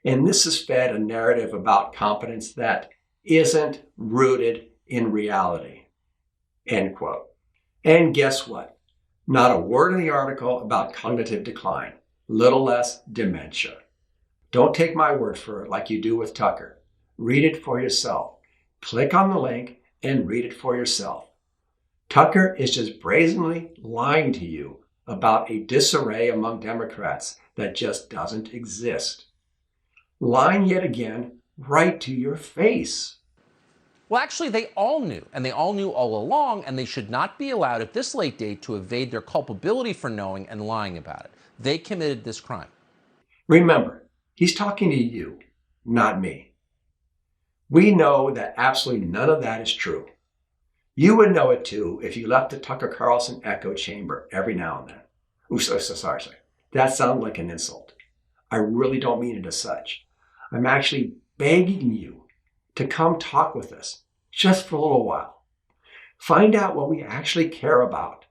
And this has fed a narrative about competence that isn't rooted in reality." End quote. And guess what? Not a word in the article about cognitive decline, little less dementia. Don't take my word for it like you do with Tucker. Read it for yourself. Click on the link and read it for yourself. Tucker is just brazenly lying to you about a disarray among Democrats that just doesn't exist. Lying yet again right to your face. Well, actually, they all knew, and they all knew all along, and they should not be allowed at this late date to evade their culpability for knowing and lying about it. They committed this crime. Remember, he's talking to you, not me. We know that absolutely none of that is true. You would know it too if you left the Tucker Carlson echo chamber every now and then. Ooh, sorry. That sounded like an insult. I really don't mean it as such. I'm actually begging you to come talk with us just for a little while. Find out what we actually care about.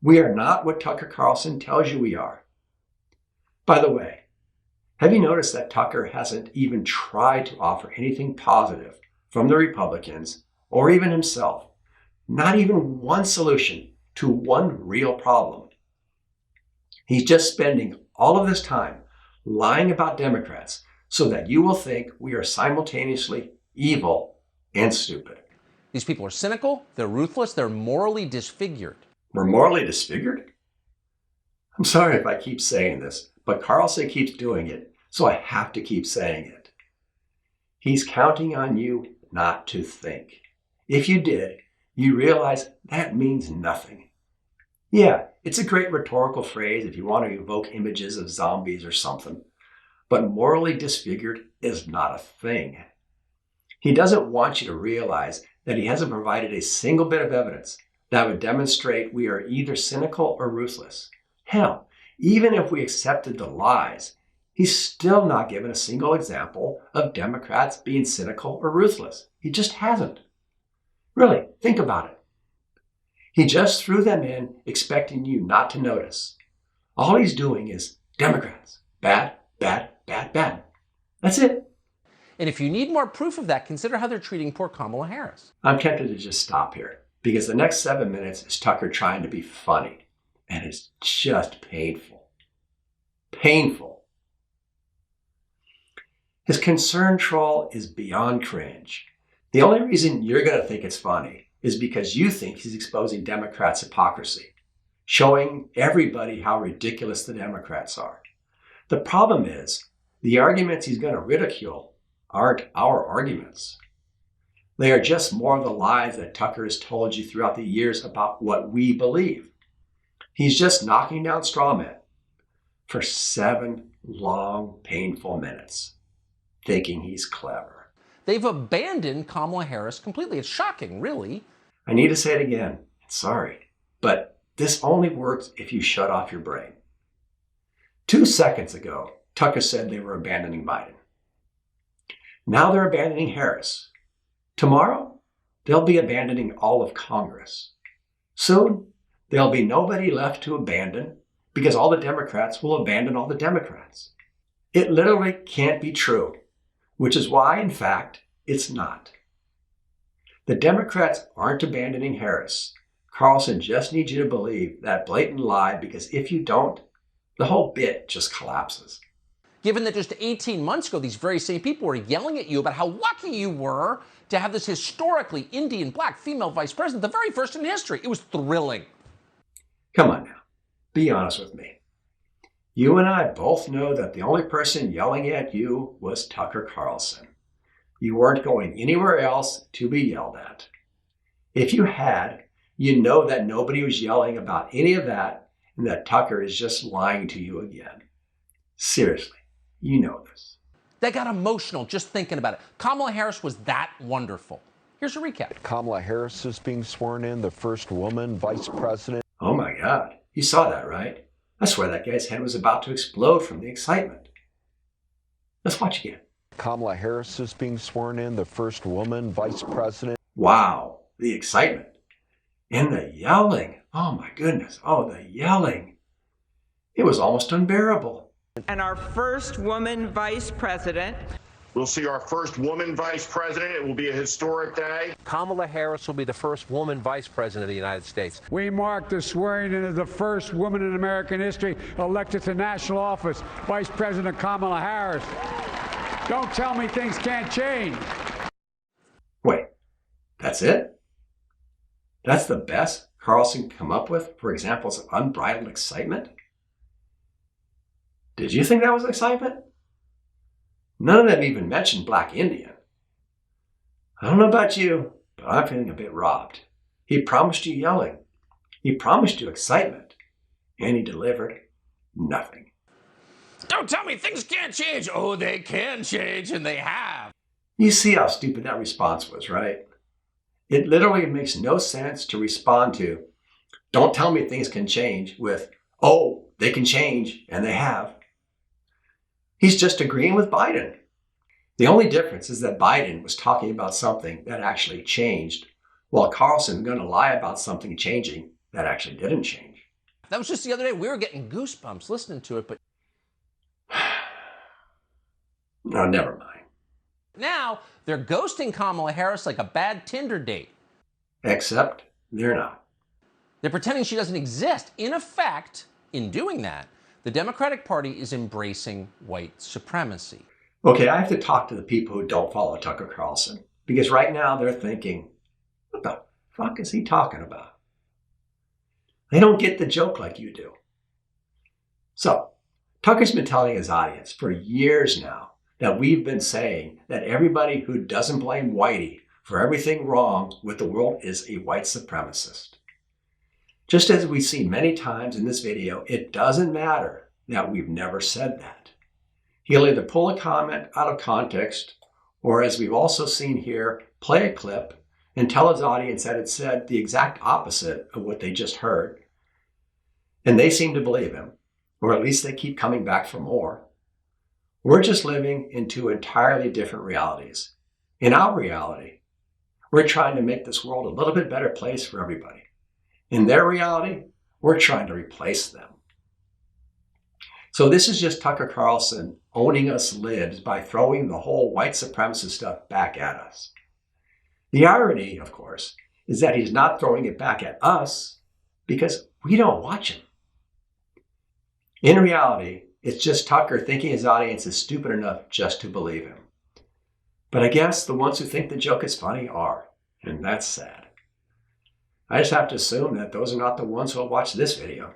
We are not what Tucker Carlson tells you we are. By the way, have you noticed that Tucker hasn't even tried to offer anything positive from the Republicans or even himself? Not even one solution to one real problem. He's just spending all of this time lying about Democrats so that you will think we are simultaneously evil and stupid. These people are cynical, they're ruthless, they're morally disfigured. We're morally disfigured? I'm sorry if I keep saying this, but Carlson keeps doing it, so I have to keep saying it. He's counting on you not to think. If you did, you realize that means nothing. Yeah, it's a great rhetorical phrase if you want to evoke images of zombies or something, but morally disfigured is not a thing. He doesn't want you to realize that he hasn't provided a single bit of evidence that would demonstrate we are either cynical or ruthless. Hell, even if we accepted the lies, he's still not given a single example of Democrats being cynical or ruthless. He just hasn't. Really, think about it. He just threw them in expecting you not to notice. All he's doing is Democrats. Bad, bad, bad, bad. That's it. And if you need more proof of that, consider how they're treating poor Kamala Harris. I'm tempted to just stop here because the next 7 minutes is Tucker trying to be funny. And it's just painful. Painful. His concern troll is beyond cringe. The only reason you're going to think it's funny is because you think he's exposing Democrats' hypocrisy, showing everybody how ridiculous the Democrats are. The problem is, the arguments he's going to ridicule aren't our arguments. They are just more of the lies that Tucker has told you throughout the years about what we believe. He's just knocking down straw men for 7 long, painful minutes, thinking he's clever. They've abandoned Kamala Harris completely. It's shocking, really. I need to say it again. Sorry, but this only works if you shut off your brain. 2 seconds ago, Tucker said they were abandoning Biden. Now they're abandoning Harris. Tomorrow, they'll be abandoning all of Congress. Soon, there'll be nobody left to abandon because all the Democrats will abandon all the Democrats. It literally can't be true, which is why, in fact, it's not. The Democrats aren't abandoning Harris. Carlson just needs you to believe that blatant lie because if you don't, the whole bit just collapses. Given that just 18 months ago, these very same people were yelling at you about how lucky you were to have this historically Indian black female vice president, the very first in history. It was thrilling. Come on now, be honest with me. You and I both know that the only person yelling at you was Tucker Carlson. You weren't going anywhere else to be yelled at. If you had, you know that nobody was yelling about any of that and that Tucker is just lying to you again. Seriously, you know this. They got emotional just thinking about it. Kamala Harris was that wonderful. Here's a recap. Kamala Harris is being sworn in, the first woman vice president. Oh my God, you saw that, right? I swear that guy's head was about to explode from the excitement. Let's watch again. Kamala Harris is being sworn in, the first woman vice president. Wow, the excitement. And the yelling. Oh my goodness. Oh, the yelling. It was almost unbearable. And our first woman vice president. We'll see our first woman vice president. It will be a historic day. Kamala Harris will be the first woman vice president of the United States. We mark the swearing in of the first woman in American history elected to national office, Vice President Kamala Harris. Don't tell me things can't change. Wait, that's it? That's the best Carlson can come up with for examples of unbridled excitement? Did you think that was excitement? None of them even mentioned Black Indian. I don't know about you, but I'm feeling a bit robbed. He promised you yelling. He promised you excitement. And he delivered nothing. Don't tell me things can't change. Oh, they can change, and they have. You see how stupid that response was, right? It literally makes no sense to respond to, don't tell me things can change, with, oh, they can change, and they have. He's just agreeing with Biden. The only difference is that Biden was talking about something that actually changed, while Carlson going to lie about something changing that actually didn't change. That was just the other day. We were getting goosebumps listening to it, but no, never mind. Now they're ghosting Kamala Harris like a bad Tinder date. Except they're not. They're pretending she doesn't exist. In effect, in doing that, the Democratic Party is embracing white supremacy. Okay, I have to talk to the people who don't follow Tucker Carlson, because right now they're thinking, what the fuck is he talking about? They don't get the joke like you do. So, Tucker's been telling his audience for years now that we've been saying that everybody who doesn't blame Whitey for everything wrong with the world is a white supremacist. Just as we've seen many times in this video, it doesn't matter that we've never said that. He'll either pull a comment out of context, or as we've also seen here, play a clip and tell his audience that it said the exact opposite of what they just heard. And they seem to believe him, or at least they keep coming back for more. We're just living in two entirely different realities. In our reality, we're trying to make this world a little bit better place for everybody. In their reality, we're trying to replace them. So this is just Tucker Carlson owning us libs by throwing the whole white supremacist stuff back at us. The irony, of course, is that he's not throwing it back at us because we don't watch him. In reality, it's just Tucker thinking his audience is stupid enough just to believe him. But I guess the ones who think the joke is funny are, and that's sad. I just have to assume that those are not the ones who will watch this video.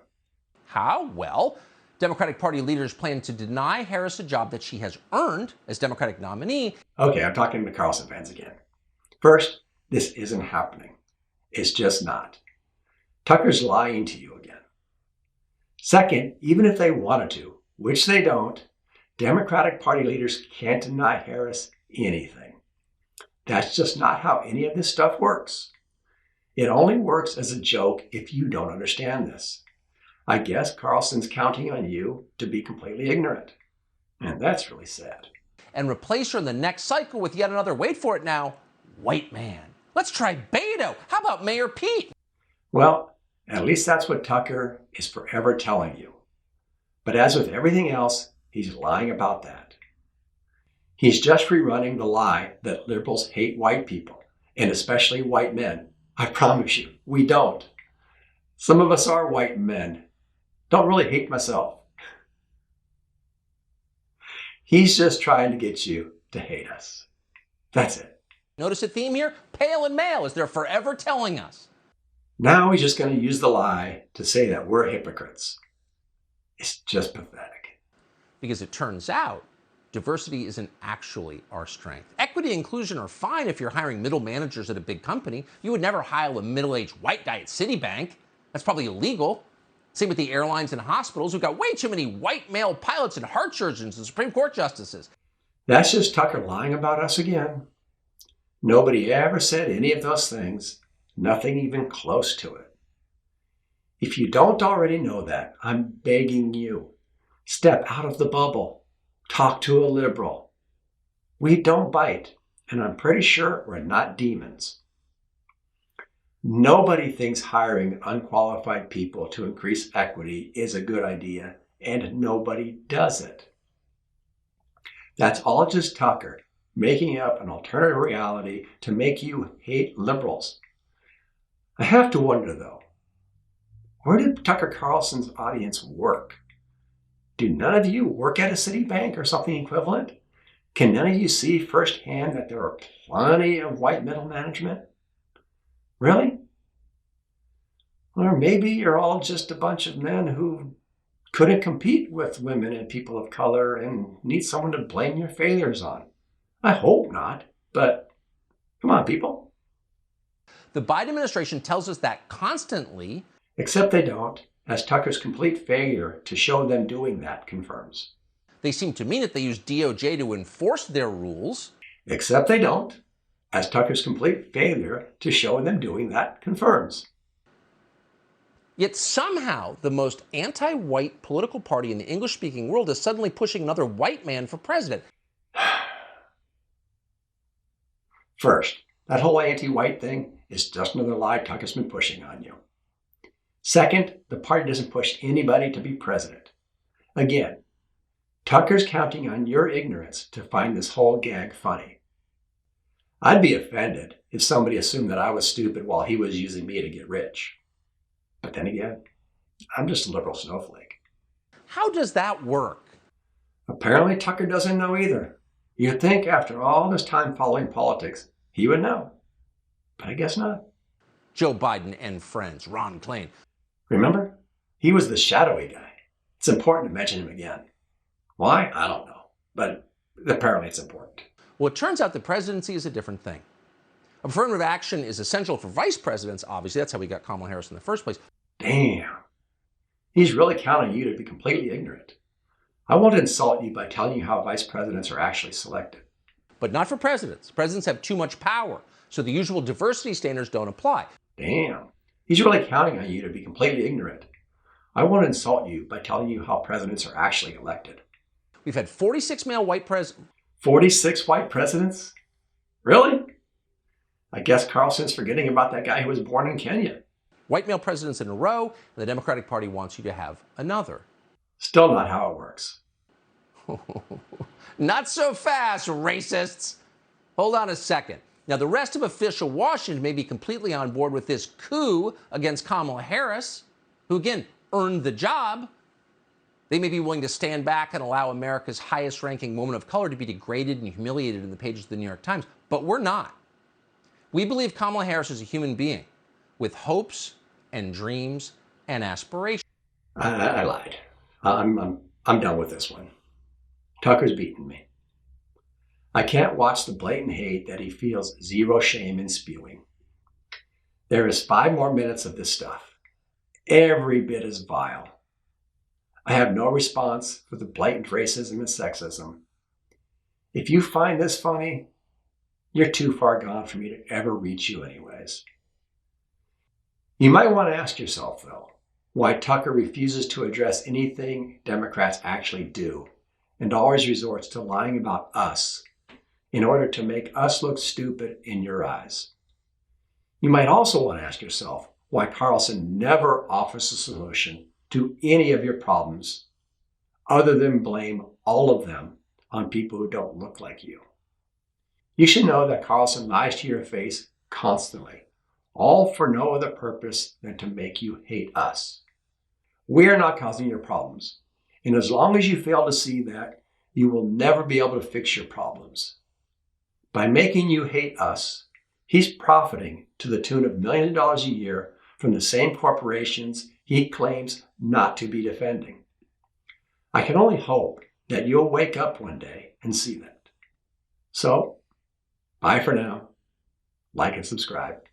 How? Well, Democratic Party leaders plan to deny Harris a job that she has earned as Democratic nominee. Okay, I'm talking to Carlson fans again. First, this isn't happening. It's just not. Tucker's lying to you again. Second, even if they wanted to, which they don't, Democratic Party leaders can't deny Harris anything. That's just not how any of this stuff works. It only works as a joke if you don't understand this. I guess Carlson's counting on you to be completely ignorant. And that's really sad. And replace her in the next cycle with yet another, wait for it now, white man. Let's try Beto. How about Mayor Pete? Well, at least that's what Tucker is forever telling you. But as with everything else, he's lying about that. He's just rerunning the lie that liberals hate white people, and especially white men. I promise you, we don't. Some of us are white men. Don't really hate myself. He's just trying to get you to hate us. That's it. Notice a theme here? Pale and male, as they're forever telling us. Now he's just going to use the lie to say that we're hypocrites. It's just pathetic. Because it turns out, diversity isn't actually our strength. Equity and inclusion are fine if you're hiring middle managers at a big company. You would never hire a middle-aged white guy at Citibank. That's probably illegal. Same with the airlines and hospitals who've got way too many white male pilots and heart surgeons and Supreme Court justices. That's just Tucker lying about us again. Nobody ever said any of those things. Nothing even close to it. If you don't already know that, I'm begging you, step out of the bubble. Talk to a liberal. We don't bite, and I'm pretty sure we're not demons. Nobody thinks hiring unqualified people to increase equity is a good idea, and nobody does it. That's all just Tucker making up an alternative reality to make you hate liberals. I have to wonder, though, where did Tucker Carlson's audience work? Do none of you work at a Citibank or something equivalent? Can none of you see firsthand that there are plenty of white middle management? Really? Or maybe you're all just a bunch of men who couldn't compete with women and people of color and need someone to blame your failures on. I hope not, but come on, people. The Biden administration tells us that constantly. Except they don't, as Tucker's complete failure to show them doing that confirms. They seem to mean that they use DOJ to enforce their rules. Except they don't, as Tucker's complete failure to show them doing that confirms. Yet somehow the most anti-white political party in the English-speaking world is suddenly pushing another white man for president. First, that whole anti-white thing is just another lie Tucker's been pushing on you. Second, the party doesn't push anybody to be president. Again, Tucker's counting on your ignorance to find this whole gag funny. I'd be offended if somebody assumed that I was stupid while he was using me to get rich. But then again, I'm just a liberal snowflake. How does that work? Apparently Tucker doesn't know either. You'd think after all this time following politics, he would know. But I guess not. Joe Biden and friends, Ron Klain. Remember? He was the shadowy guy. It's important to mention him again. Why? I don't know. But apparently it's important. Well, it turns out the presidency is a different thing. Affirmative action is essential for vice presidents, obviously. That's how we got Kamala Harris in the first place. Damn. He's really counting on you to be completely ignorant. I won't insult you by telling you how vice presidents are actually selected. But not for presidents. Presidents have too much power, so the usual diversity standards don't apply. Damn. He's really counting on you to be completely ignorant. I won't insult you by telling you how presidents are actually elected. We've had 46 male white presidents. 46 white presidents? Really? I guess Carlson's forgetting about that guy who was born in Kenya. White male presidents in a row, and the Democratic Party wants you to have another. Still not how it works. Not so fast, racists. Hold on a second. Now, the rest of official Washington may be completely on board with this coup against Kamala Harris, who, again, earned the job. They may be willing to stand back and allow America's highest-ranking woman of color to be degraded and humiliated in the pages of the New York Times, but we're not. We believe Kamala Harris is a human being with hopes and dreams and aspirations. I lied. I'm done with this one. Tucker's beaten me. I can't watch the blatant hate that he feels zero shame in spewing. There is 5 more minutes of this stuff. Every bit as vile. I have no response for the blatant racism and sexism. If you find this funny, you're too far gone for me to ever reach you anyways. You might want to ask yourself, though, why Tucker refuses to address anything Democrats actually do and always resorts to lying about us in order to make us look stupid in your eyes. You might also want to ask yourself why Carlson never offers a solution to any of your problems other than blame all of them on people who don't look like you. You should know that Carlson lies to your face constantly, all for no other purpose than to make you hate us. We are not causing your problems, and as long as you fail to see that, you will never be able to fix your problems. By making you hate us, he's profiting to the tune of millions of dollars a year from the same corporations he claims not to be defending. I can only hope that you'll wake up one day and see that. So, bye for now. Like and subscribe.